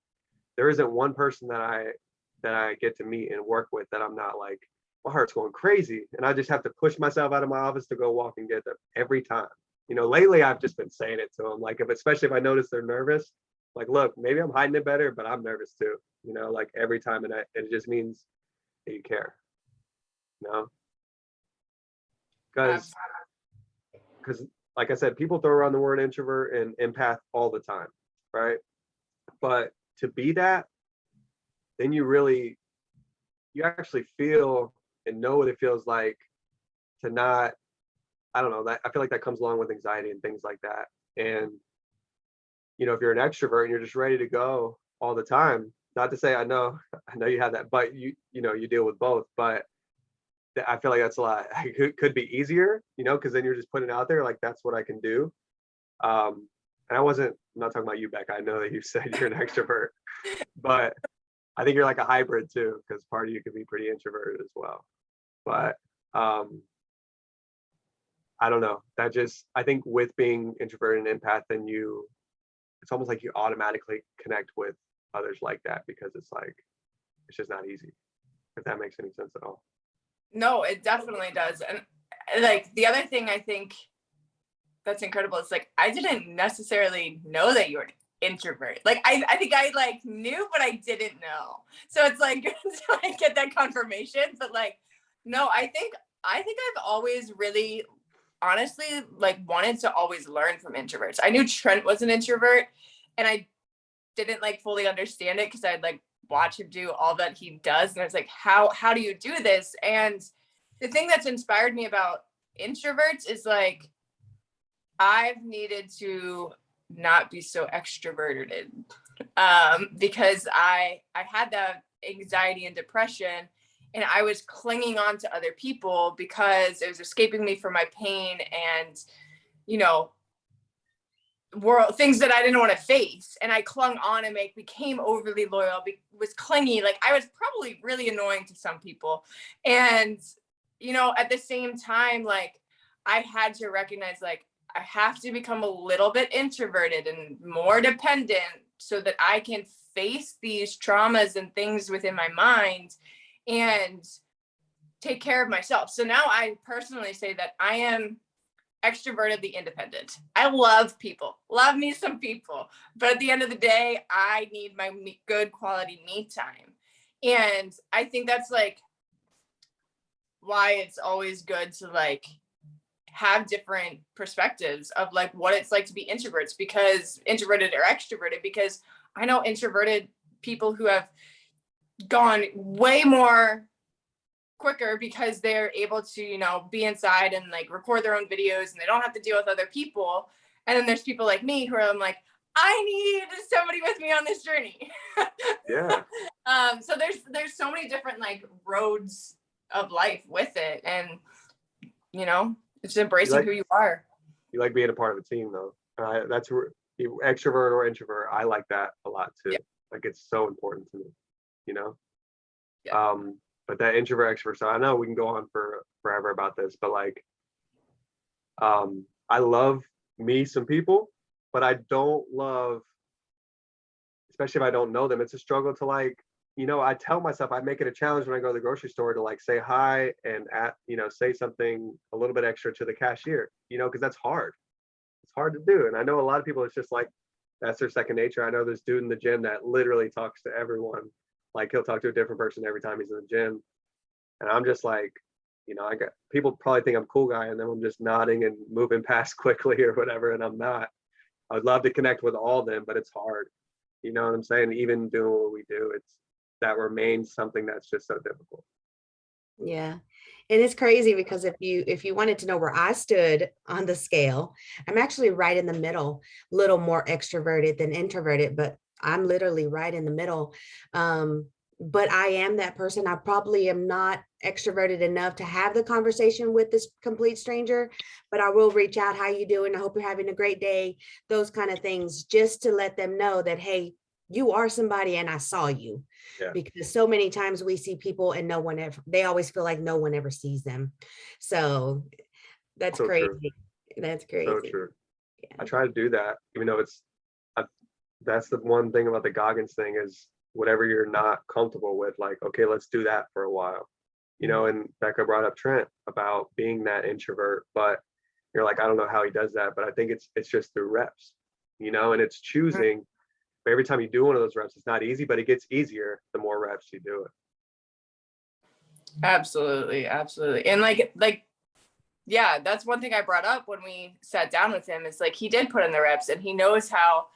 there isn't one person that I get to meet and work with that I'm not like, my heart's going crazy. And I just have to push myself out of my office to go walk and get them every time. Lately I've just been saying it to them, like especially if I notice they're nervous, like, look, maybe I'm hiding it better, but I'm nervous too, like every time. And it just means that you care, because like I said, people throw around the word introvert and empath all the time, right? But to be that, then you actually feel and know what it feels like to not, I don't know, that I feel like that comes along with anxiety and things like that. And if you're an extrovert and you're just ready to go all the time, not to say I know you have that, but you deal with both, but I feel like that's a lot. It could be easier, because then you're just putting it out there, like that's what I can do. And I'm not talking about you, Becca. I know that you said you're an extrovert, but I think you're like a hybrid too, because part of you can be pretty introverted as well. But I don't know. I think with being introverted and empath, then it's almost like you automatically connect with others like that, because it's just not easy, if that makes any sense at all. No, it definitely does. And like the other thing I think that's incredible is like, I didn't necessarily know that you were an introvert. Like I think I like knew, but I didn't know. So it's like to like get that confirmation. But like, no, I think I've always really honestly like wanted to always learn from introverts. I knew Trent was an introvert, and I didn't like fully understand it because I'd like watch him do all that he does, and I was like, how do you do this? And the thing that's inspired me about introverts is like, I've needed to not be so extroverted, because I had that anxiety and depression, and I was clinging on to other people because it was escaping me from my pain and world things that I didn't want to face. And I clung on and became overly loyal, was clingy. Like I was probably really annoying to some people. And, at the same time, like I had to recognize, like, I have to become a little bit introverted and more dependent so that I can face these traumas and things within my mind and take care of myself. So now I personally say that I am extrovertedly independent. I love people, love me some people, but at the end of the day, I need my good quality me time. And I think that's like why it's always good to like have different perspectives of like what it's like to be introverts, because introverted or extroverted, because I know introverted people who have gone way more quicker because they're able to, be inside and like record their own videos and they don't have to deal with other people. And then there's people like me who are, I'm like, I need somebody with me on this journey. Yeah. So there's so many different like roads of life with it, and it's embracing who you are. You like being a part of a team though. That's you extrovert or introvert. I like that a lot too. Yeah. Like it's so important to me, you know. Yeah. But that introvert extrovert. So I know we can go on for forever about this, but like, I love me some people, but I don't love, especially if I don't know them. It's a struggle to like, I tell myself I make it a challenge when I go to the grocery store to like say hi and say something a little bit extra to the cashier, because that's hard. It's hard to do. And I know a lot of people, it's just like, that's their second nature. I know this dude in the gym that literally talks to everyone. Like he'll talk to a different person every time he's in the gym. And I'm just like, I got people probably think I'm a cool guy and then I'm just nodding and moving past quickly or whatever. And I'm not. I would love to connect with all of them, but it's hard. You know what I'm saying? Even doing what we do, that remains something that's just so difficult. Yeah. And it's crazy because if you wanted to know where I stood on the scale, I'm actually right in the middle, little more extroverted than introverted, but I'm literally right in the middle. But I am that person. I probably am not extroverted enough to have the conversation with this complete stranger, but I will reach out. How you doing? I hope you're having a great day. Those kind of things, just to let them know that, hey, you are somebody and I saw you. Yeah. Because so many times we see people and they always feel like no one ever sees them. So that's So crazy. true. That's crazy. So true. Yeah. I try to do that, even though that's the one thing about the Goggins thing is whatever you're not comfortable with, like, okay, let's do that for a while. And Becca brought up Trent about being that introvert, but you're like, I don't know how he does that, but I think it's just through reps, and it's choosing. But every time you do one of those reps, it's not easy, but it gets easier the more reps you do it. Absolutely. And yeah, that's one thing I brought up when we sat down with him, is like, he did put in the reps and he knows how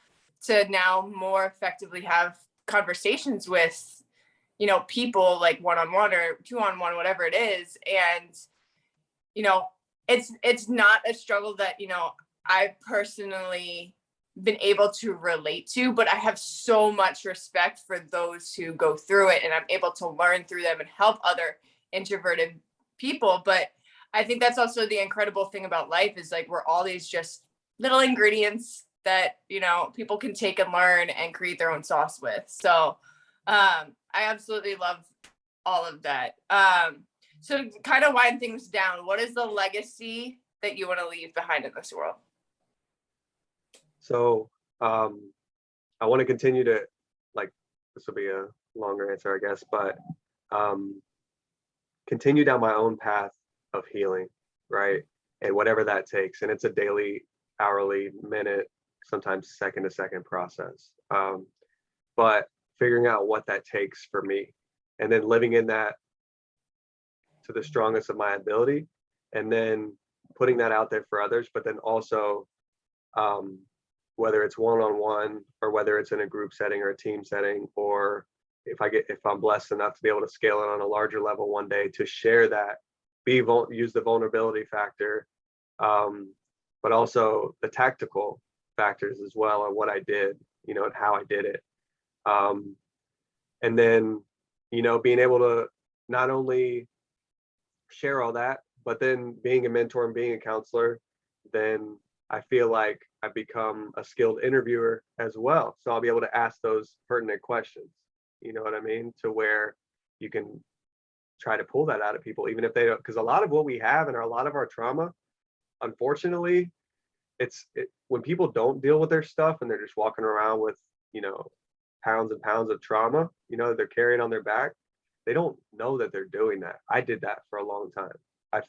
to now more effectively have conversations with, people like one-on-one or two-on-one, whatever it is. And, it's not a struggle that, I've personally been able to relate to, but I have so much respect for those who go through it, and I'm able to learn through them and help other introverted people. But I think that's also the incredible thing about life, is like, we're all these just little ingredients that, people can take and learn and create their own sauce with. So I absolutely love all of that. So to kind of wind things down, what is the legacy that you want to leave behind in this world? So I want to continue to, like, this will be a longer answer, I guess, but continue down my own path of healing, right? And whatever that takes. And it's a daily, hourly, minute, sometimes second to second process. But figuring out what that takes for me and then living in that to the strongest of my ability, and then putting that out there for others, but then also whether it's one-on-one or whether it's in a group setting or a team setting, or if I'm blessed enough to be able to scale it on a larger level one day, to share that, use the vulnerability factor, but also the tactical factors as well, and what I did, and how I did it. And then, being able to not only share all that, but then being a mentor and being a counselor, then I feel like I've become a skilled interviewer as well. So I'll be able to ask those pertinent questions, you know what I mean? To where you can try to pull that out of people, even if they don't, because a lot of what we have and a lot of our trauma, unfortunately, when people don't deal with their stuff and they're just walking around with, pounds and pounds of trauma, they're carrying on their back, they don't know that they're doing that. I did that for a long time. I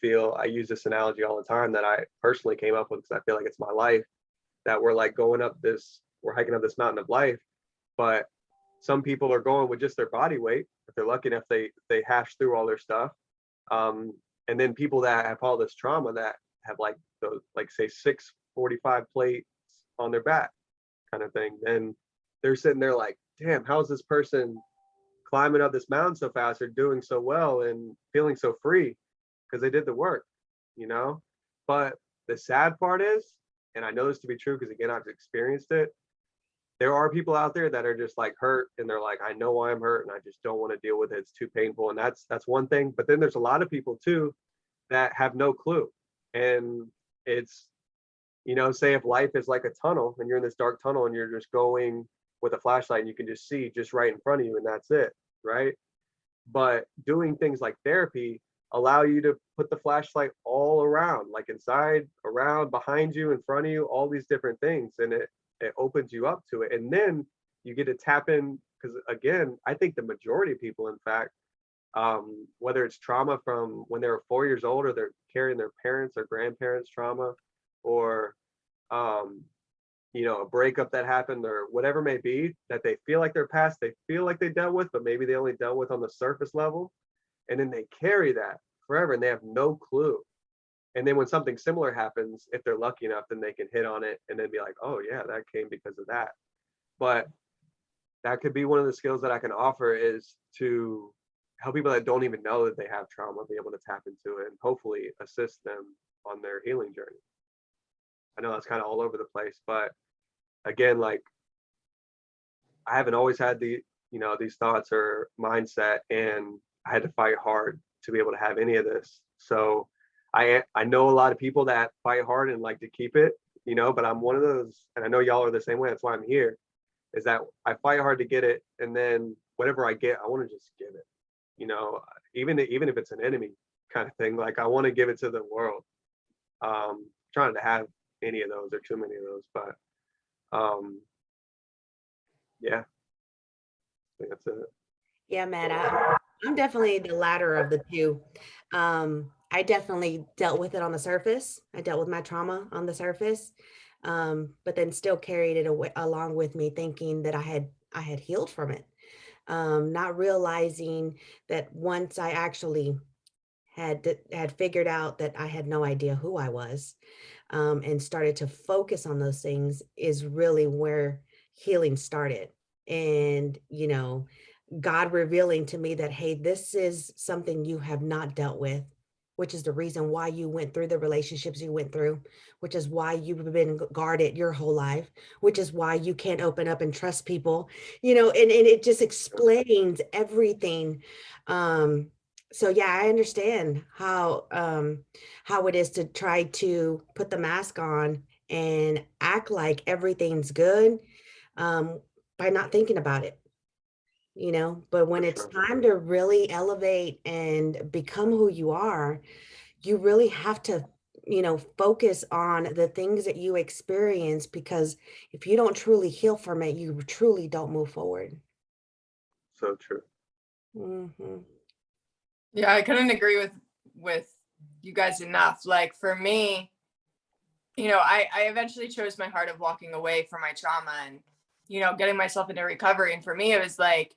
use this analogy all the time that I personally came up with, because I feel like it's my life, that we're like we're hiking up this mountain of life, but some people are going with just their body weight, if they're lucky enough, they hash through all their stuff. And then people that have all this trauma that have like those, like say 645 plates on their back kind of thing, and they're sitting there like, damn, how's this person climbing up this mountain so fast or doing so well and feeling so free? Because they did the work, But the sad part is and I know this to be true because again, I've experienced it. There are people out there that are just like hurt and they're like, I know why I'm hurt and I just don't want to deal with it. It's too painful. And that's one thing. But then there's a lot of people too that have no clue. And it's, you know, say if life is like a tunnel and you're in this dark tunnel and you're just going with a flashlight and you can just see just right in front of you and that's it, right? But doing things like therapy allow you to put the flashlight all around, like inside, around, behind you, in front of you, all these different things. And it opens you up to it. And then you get to tap in, because again, I think the majority of people, in fact, whether it's trauma from when they were 4 years old or they're carrying their parents or grandparents' trauma, or you know, a breakup that happened or whatever may be, that they feel like their past, they feel like they dealt with, but maybe they only dealt with on the surface level. And then they carry that forever and they have no clue. And then when something similar happens, if they're lucky enough, then they can hit on it and then be like, oh yeah, that came because of that. But that could be one of the skills that I can offer, is to help people that don't even know that they have trauma be able to tap into it and hopefully assist them on their healing journey. I know that's kind of all over the place, but again, like, I haven't always had the, you know, these thoughts or mindset, and I had to fight hard to be able to have any of this. So I know a lot of people that fight hard and like to keep it, you know, but I'm one of those, and I know y'all are the same way. That's why I'm here, is that I fight hard to get it, and then whatever I get, I want to just give it, you know, even if it's an enemy kind of thing. Like, I want to give it to the world. Trying to have any of those or too many of those, but yeah, I think that's it. Yeah, Matt, I'm definitely the latter of the two. I definitely dealt with it on the surface. I dealt with my trauma on the surface, but then still carried it away, along with me, thinking that I had healed from it, not realizing that once I actually had figured out that I had no idea who I was, and started to focus on those things, is really where healing started. And, you know, God revealing to me that, hey, this is something you have not dealt with, which is the reason why you went through the relationships you went through, which is why you've been guarded your whole life, which is why you can't open up and trust people, you know, and it just explains everything. So yeah, I understand how it is to try to put the mask on and act like everything's good, by not thinking about it, you know. But when For it's sure. time to really elevate and become who you are, you really have to, you know, focus on the things that you experience, because if you don't truly heal from it, you truly don't move forward. So true. Hmm. Yeah, I couldn't agree with you guys enough. Like, for me, you know, I eventually chose my heart of walking away from my trauma and, you know, getting myself into recovery. And for me, it was like,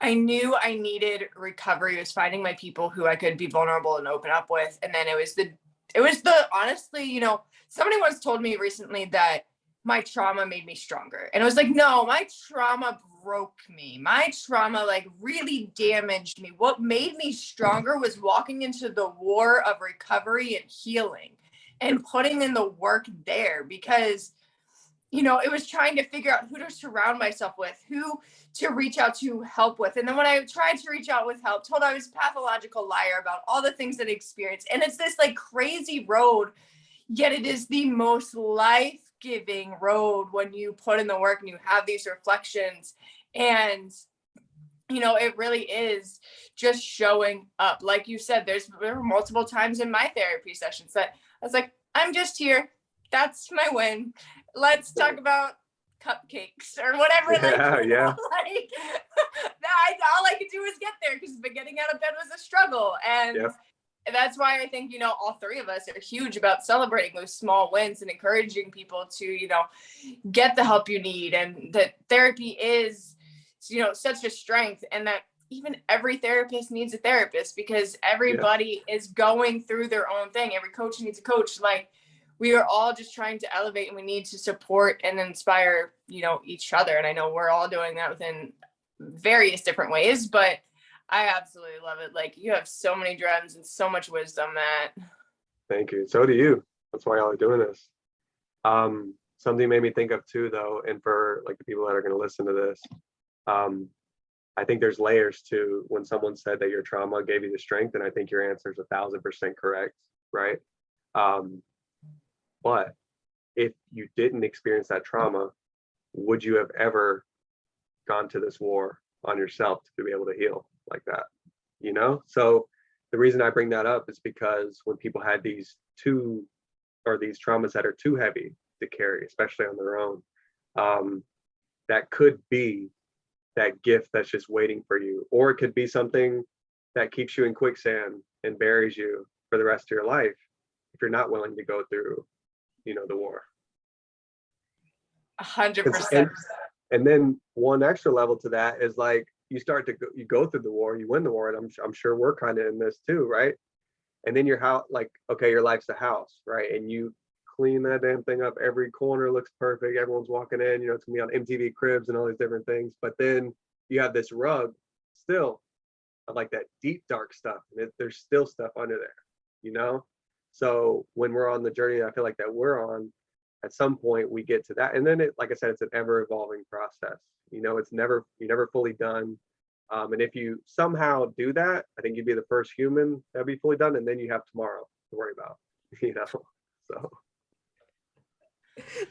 I knew I needed recovery. It was finding my people who I could be vulnerable and open up with. And then it was the honestly, you know, somebody once told me recently that my trauma made me stronger. And I was like, no, my trauma broke me. My trauma like really damaged me. What made me stronger was walking into the war of recovery and healing and putting in the work there, because, you know, it was trying to figure out who to surround myself with, who to reach out to help with. And then when I tried to reach out with help, told I was a pathological liar about all the things that I experienced. And it's this like crazy road, yet it is the most life-giving road when you put in the work and you have these reflections. And, you know, it really is just showing up. Like you said, there were multiple times in my therapy sessions that I was like, I'm just here. That's my win. Let's talk about cupcakes or whatever. Yeah, Like, yeah. like all I could do was get there, because getting out of bed was a struggle. And Yep. that's why I think, you know, all three of us are huge about celebrating those small wins and encouraging people to, you know, get the help you need. And that therapy is, you know, such a strength, and that even every therapist needs a therapist, because everybody is going through their own thing. Every coach needs a coach. Like, we are all just trying to elevate, and we need to support and inspire, you know, each other. And I know we're all doing that within various different ways, but I absolutely love it. Like, you have so many gems and so much wisdom, Matt. Thank you. So do you. That's why y'all are doing this. Something made me think of too, though, and for like the people that are going to listen to this, I think there's layers to when someone said that your trauma gave you the strength, and I think your answer is 1,000% correct, right? But if you didn't experience that trauma, would you have ever gone to this war on yourself to be able to heal like that? You know? So the reason I bring that up is because when people had these traumas that are too heavy to carry, especially on their own, that could be that gift that's just waiting for you, or it could be something that keeps you in quicksand and buries you for the rest of your life if you're not willing to go through, the war. 100%. And then one extra level to that is like you go through the war, you win the war, and I'm sure we're kind of in this too, right? And then your house, like, okay, your life's a house, right? And you clean that damn thing up. Every corner looks perfect. Everyone's walking in, it's gonna be on MTV Cribs and all these different things. But then you have this rug still of like that deep, dark stuff. And there's still stuff under there, So when we're on the journey, I feel like that we're on, at some point we get to that. And then like I said, it's an ever evolving process. You're never fully done. And if you somehow do that, I think you'd be the first human that'd be fully done. And then you have tomorrow to worry about, so.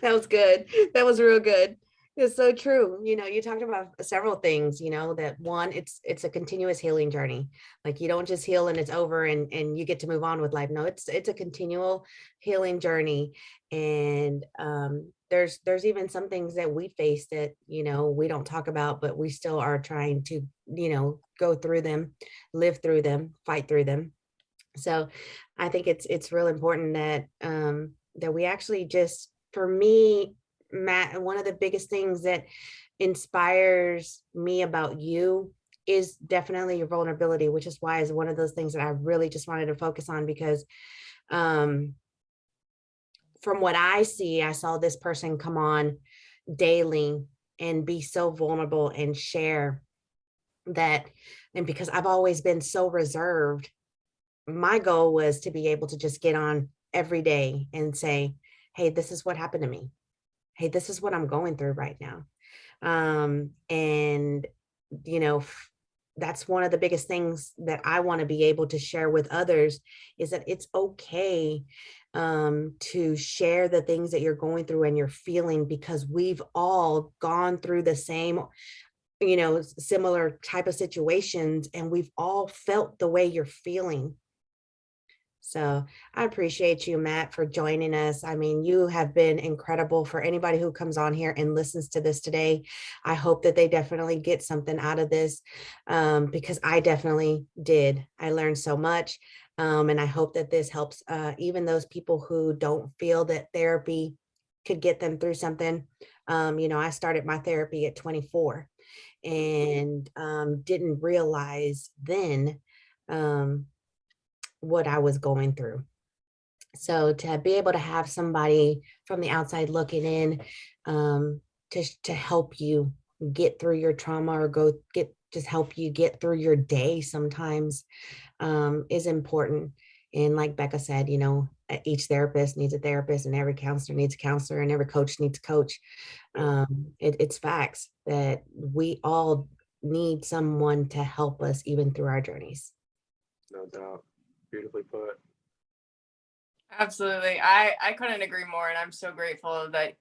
That was good. That was real good. It's so true. You talked about several things, that one, it's a continuous healing journey. Like you don't just heal and it's over and you get to move on with life. No, it's a continual healing journey. And there's even some things that we face that, we don't talk about, but we still are trying to, go through them, live through them, fight through them. So I think it's real important that we actually just, for me, Matt, one of the biggest things that inspires me about you is definitely your vulnerability, which is why is one of those things that I really just wanted to focus on, because from what I see, I saw this person come on daily and be so vulnerable and share that. And because I've always been so reserved, my goal was to be able to just get on every day and say, hey, this is what happened to me. Hey, this is what I'm going through right now. And, that's one of the biggest things that I want to be able to share with others, is that it's okay to share the things that you're going through and you're feeling, because we've all gone through the same, similar type of situations, and we've all felt the way you're feeling. So I appreciate you, Matt, for joining us. I mean, you have been incredible. For anybody who comes on here and listens to this today, I hope that they definitely get something out of this, because I definitely did. I learned so much. And I hope that this helps even those people who don't feel that therapy could get them through something. I started my therapy at 24 and didn't realize then what I was going through. So to be able to have somebody from the outside looking in to help you get through your trauma, or just help you get through your day sometimes is important. And like Becca said, each therapist needs a therapist, and every counselor needs a counselor, and every coach needs a coach. It's facts that we all need someone to help us even through our journeys. No doubt. Beautifully put. Absolutely. I couldn't agree more. And I'm so grateful that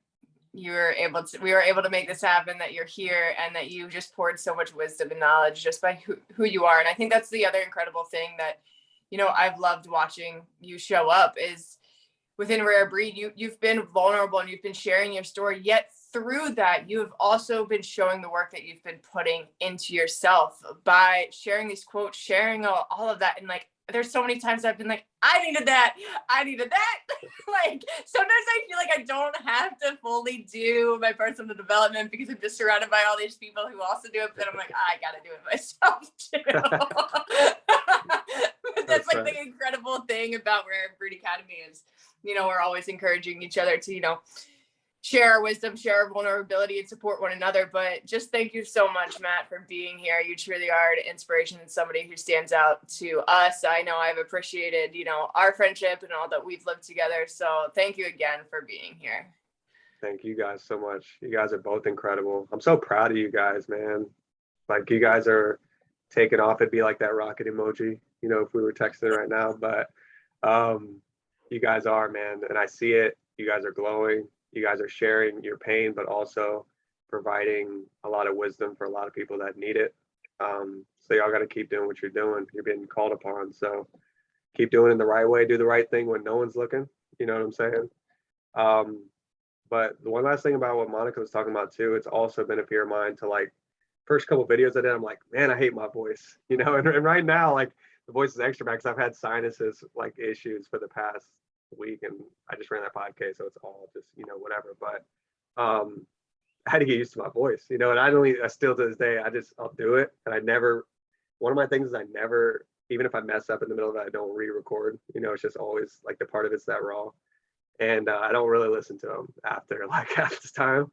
we were able to make this happen, that you're here, and that you just poured so much wisdom and knowledge just by who you are. And I think that's the other incredible thing that, I've loved watching you show up is within Rare Breed, you've been vulnerable and you've been sharing your story, yet through that, you have also been showing the work that you've been putting into yourself by sharing these quotes, sharing all of that. And like, there's so many times I've been like, I needed that. Like, sometimes I feel like I don't have to fully do my personal development because I'm just surrounded by all these people who also do it. But I'm like, I got to do it myself too. But that's like the incredible thing about Rare Breed Academy is, we're always encouraging each other to, share our wisdom, share our vulnerability, and support one another. But just thank you so much, Matt, for being here. You truly are an inspiration and somebody who stands out to us. I know I've appreciated, our friendship and all that we've lived together. So thank you again for being here. Thank you guys so much. You guys are both incredible. I'm so proud of you guys, man. Like you guys are taking off. It'd be like that rocket emoji, you know, if we were texting right now. But you guys are, man, and I see it. You guys are glowing. You guys are sharing your pain, but also providing a lot of wisdom for a lot of people that need it. So y'all got to keep doing what you're doing. You're being called upon. So keep doing it the right way. Do the right thing when no one's looking. You know what I'm saying? But the one last thing about what Monica was talking about too, it's also been a fear of mine to like first couple videos I did, I'm like, man, I hate my voice, you know, and right now, like the voice is extra bad because I've had sinuses like issues for the past week and I just ran that podcast. So it's all just, you know, whatever. But I had to get used to my voice, you know, and I still to this day, I'll do it. And one of my things is I never, even if I mess up in the middle of it, I don't re-record, you know, it's just always like the part of it's that raw. And I don't really listen to them after like half the time,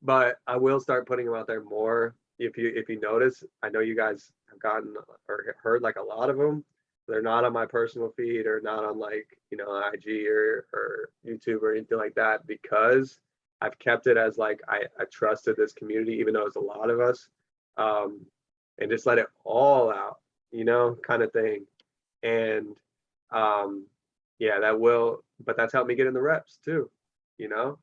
but I will start putting them out there more. If you notice, I know you guys have gotten or heard like a lot of them. They're not on my personal feed or not on like, you know, IG or YouTube or anything like that, because I've kept it as like I trusted this community, even though it's a lot of us, and just let it all out, you know, kind of thing. And yeah, but that's helped me get in the reps too, you know?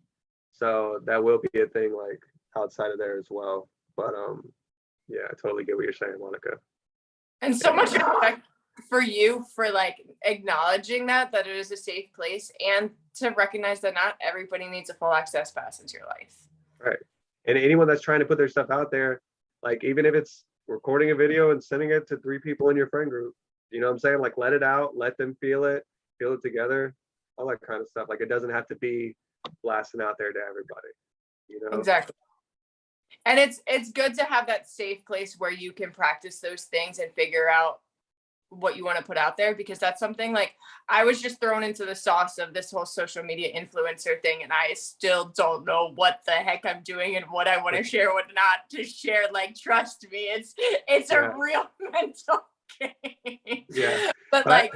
So that will be a thing like outside of there as well. But yeah, I totally get what you're saying, Monica. And so much respect for you for like acknowledging that it is a safe place and to recognize that not everybody needs a full access pass into your life. Right. And anyone that's trying to put their stuff out there, like even if it's recording a video and sending it to 3 people in your friend group, you know what I'm saying? Like let it out, let them feel it together, all that kind of stuff. Like it doesn't have to be blasting out there to everybody, you know? Exactly. And it's good to have that safe place where you can practice those things and figure out what you want to put out there, because that's something like I was just thrown into the sauce of this whole social media influencer thing and I still don't know what the heck I'm doing and what I want to share, what not to share. Like trust me, it's a real mental game. Yeah. But like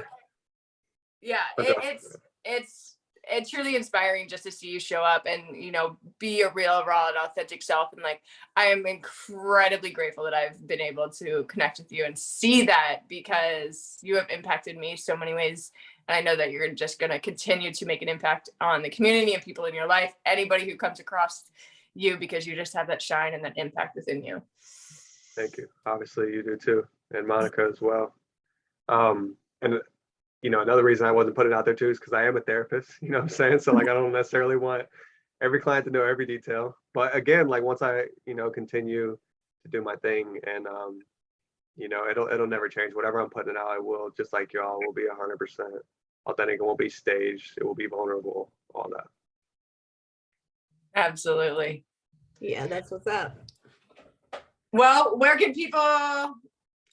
it's truly inspiring just to see you show up and, you know, be a real, raw and authentic self. And like, I am incredibly grateful that I've been able to connect with you and see that, because you have impacted me so many ways. And I know that you're just going to continue to make an impact on the community and people in your life, anybody who comes across you, because you just have that shine and that impact within you. Thank you. Obviously you do too. And Monica as well. And you know, another reason I wasn't putting it out there too is because I am a therapist, you know what I'm saying? So like, I don't necessarily want every client to know every detail. But again, like once I, you know, continue to do my thing and, you know, it'll never change. Whatever I'm putting out, I will, just like y'all, will be 100% authentic. It won't be staged. It will be vulnerable, all that. Absolutely. Yeah, that's what's up. Well, where can people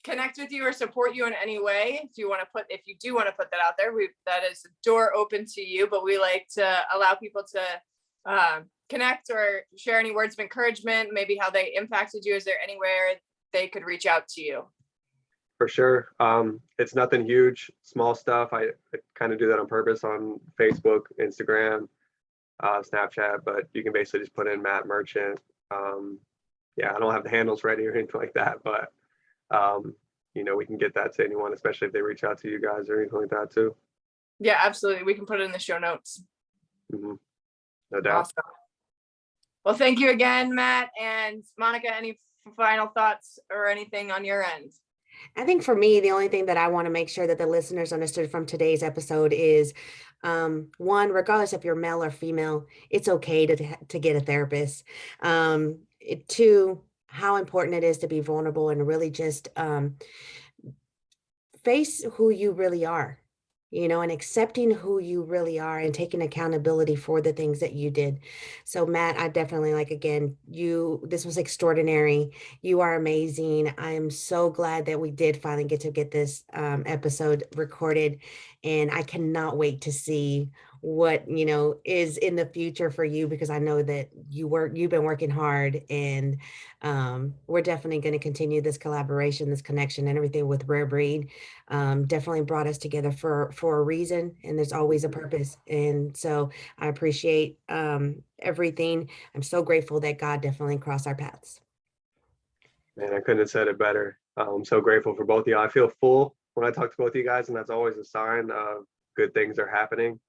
connect with you or support you in any way? If you do want to put that out there, that is a door open to you, but we like to allow people to connect or share any words of encouragement, maybe how they impacted you. Is there anywhere they could reach out to you? For sure. It's nothing huge, small stuff. I kind of do that on purpose on Facebook, Instagram, Snapchat, but you can basically just put in Matt Merchant. Yeah, I don't have the handles ready or anything like that, but you know, we can get that to anyone, especially if they reach out to you guys or anything like that too. Yeah, absolutely. We can put it in the show notes. Mm-hmm. No doubt. Awesome. Well, thank you again, Matt and Monica. Any final thoughts or anything on your end? I think for me, the only thing that I want to make sure that the listeners understood from today's episode is, one, regardless if you're male or female, it's okay to get a therapist. Two, how important it is to be vulnerable and really just face who you really are, you know, and accepting who you really are and taking accountability for the things that you did. So Matt, I definitely again, this was extraordinary. You are amazing. I am so glad that we did finally get this episode recorded, and I cannot wait to see what, you know, is in the future for you, because I know that you've been working hard, and we're definitely going to continue this collaboration, this connection, and everything with Rare Breed. Definitely brought us together for a reason, and there's always a purpose. And so I appreciate everything. I'm so grateful that God definitely crossed our paths. Man, I couldn't have said it better. I'm so grateful for both of you. I feel full when I talk to both of you guys, and that's always a sign of good things are happening,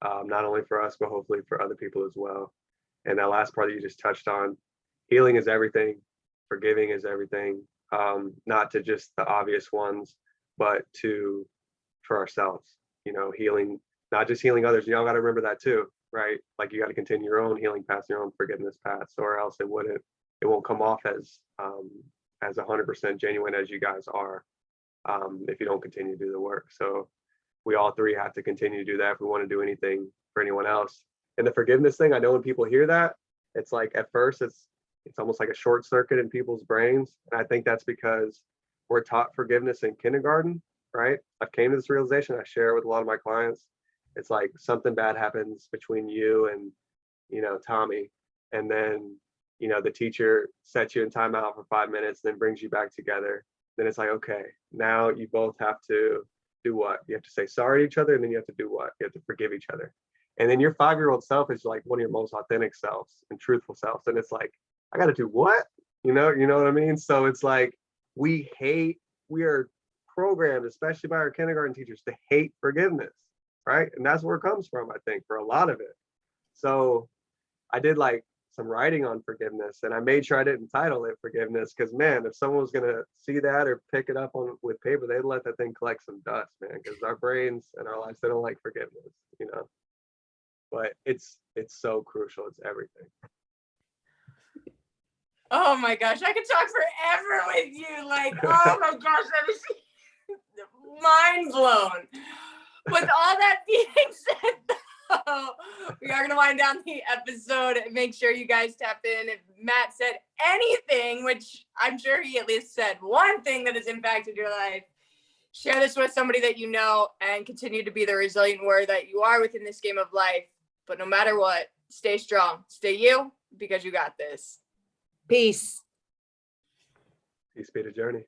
not only for us, but hopefully for other people as well. And that last part that you just touched on, healing is everything, forgiving is everything, not to just the obvious ones, but for ourselves, you know, healing, not just healing others. Y'all got to remember that too, right? Like you got to continue your own healing path, your own forgiveness path, or else it won't come off as 100% genuine as you guys are, if you don't continue to do the work. So we all three have to continue to do that if we want to do anything for anyone else. And the forgiveness thing, I know when people hear that, it's like at first it's almost like a short circuit in people's brains. And I think that's because we're taught forgiveness in kindergarten, right? I've came to this realization, I share it with a lot of my clients. It's like something bad happens between you and, you know, Tommy, and then, you know, the teacher sets you in timeout for 5 minutes, then brings you back together. Then it's like, okay, now you both have to do what? You have to say sorry to each other, and then you have to do what? You have to forgive each other. And then your 5-year-old self is like one of your most authentic selves and truthful selves. And it's like, I got to do what? You know what I mean? So it's like, we are programmed, especially by our kindergarten teachers, to hate forgiveness, right? And that's where it comes from, I think, for a lot of it. So I did like some writing on forgiveness, and I made sure I didn't title it forgiveness, because man, if someone was gonna see that or pick it up with paper, they'd let that thing collect some dust, man, because our brains and our lives, they don't like forgiveness, you know. But it's so crucial. It's everything. Oh my gosh, I could talk forever with you. Like, oh my gosh, that is mind blown. With all that being said, though, we are going to wind down the episode. Make sure you guys tap in. If Matt said anything, which I'm sure he at least said one thing that has impacted your life, share this with somebody that you know, and continue to be the resilient warrior that you are within this game of life. But no matter what, stay strong. Stay you, because you got this. Peace. Peace be the journey.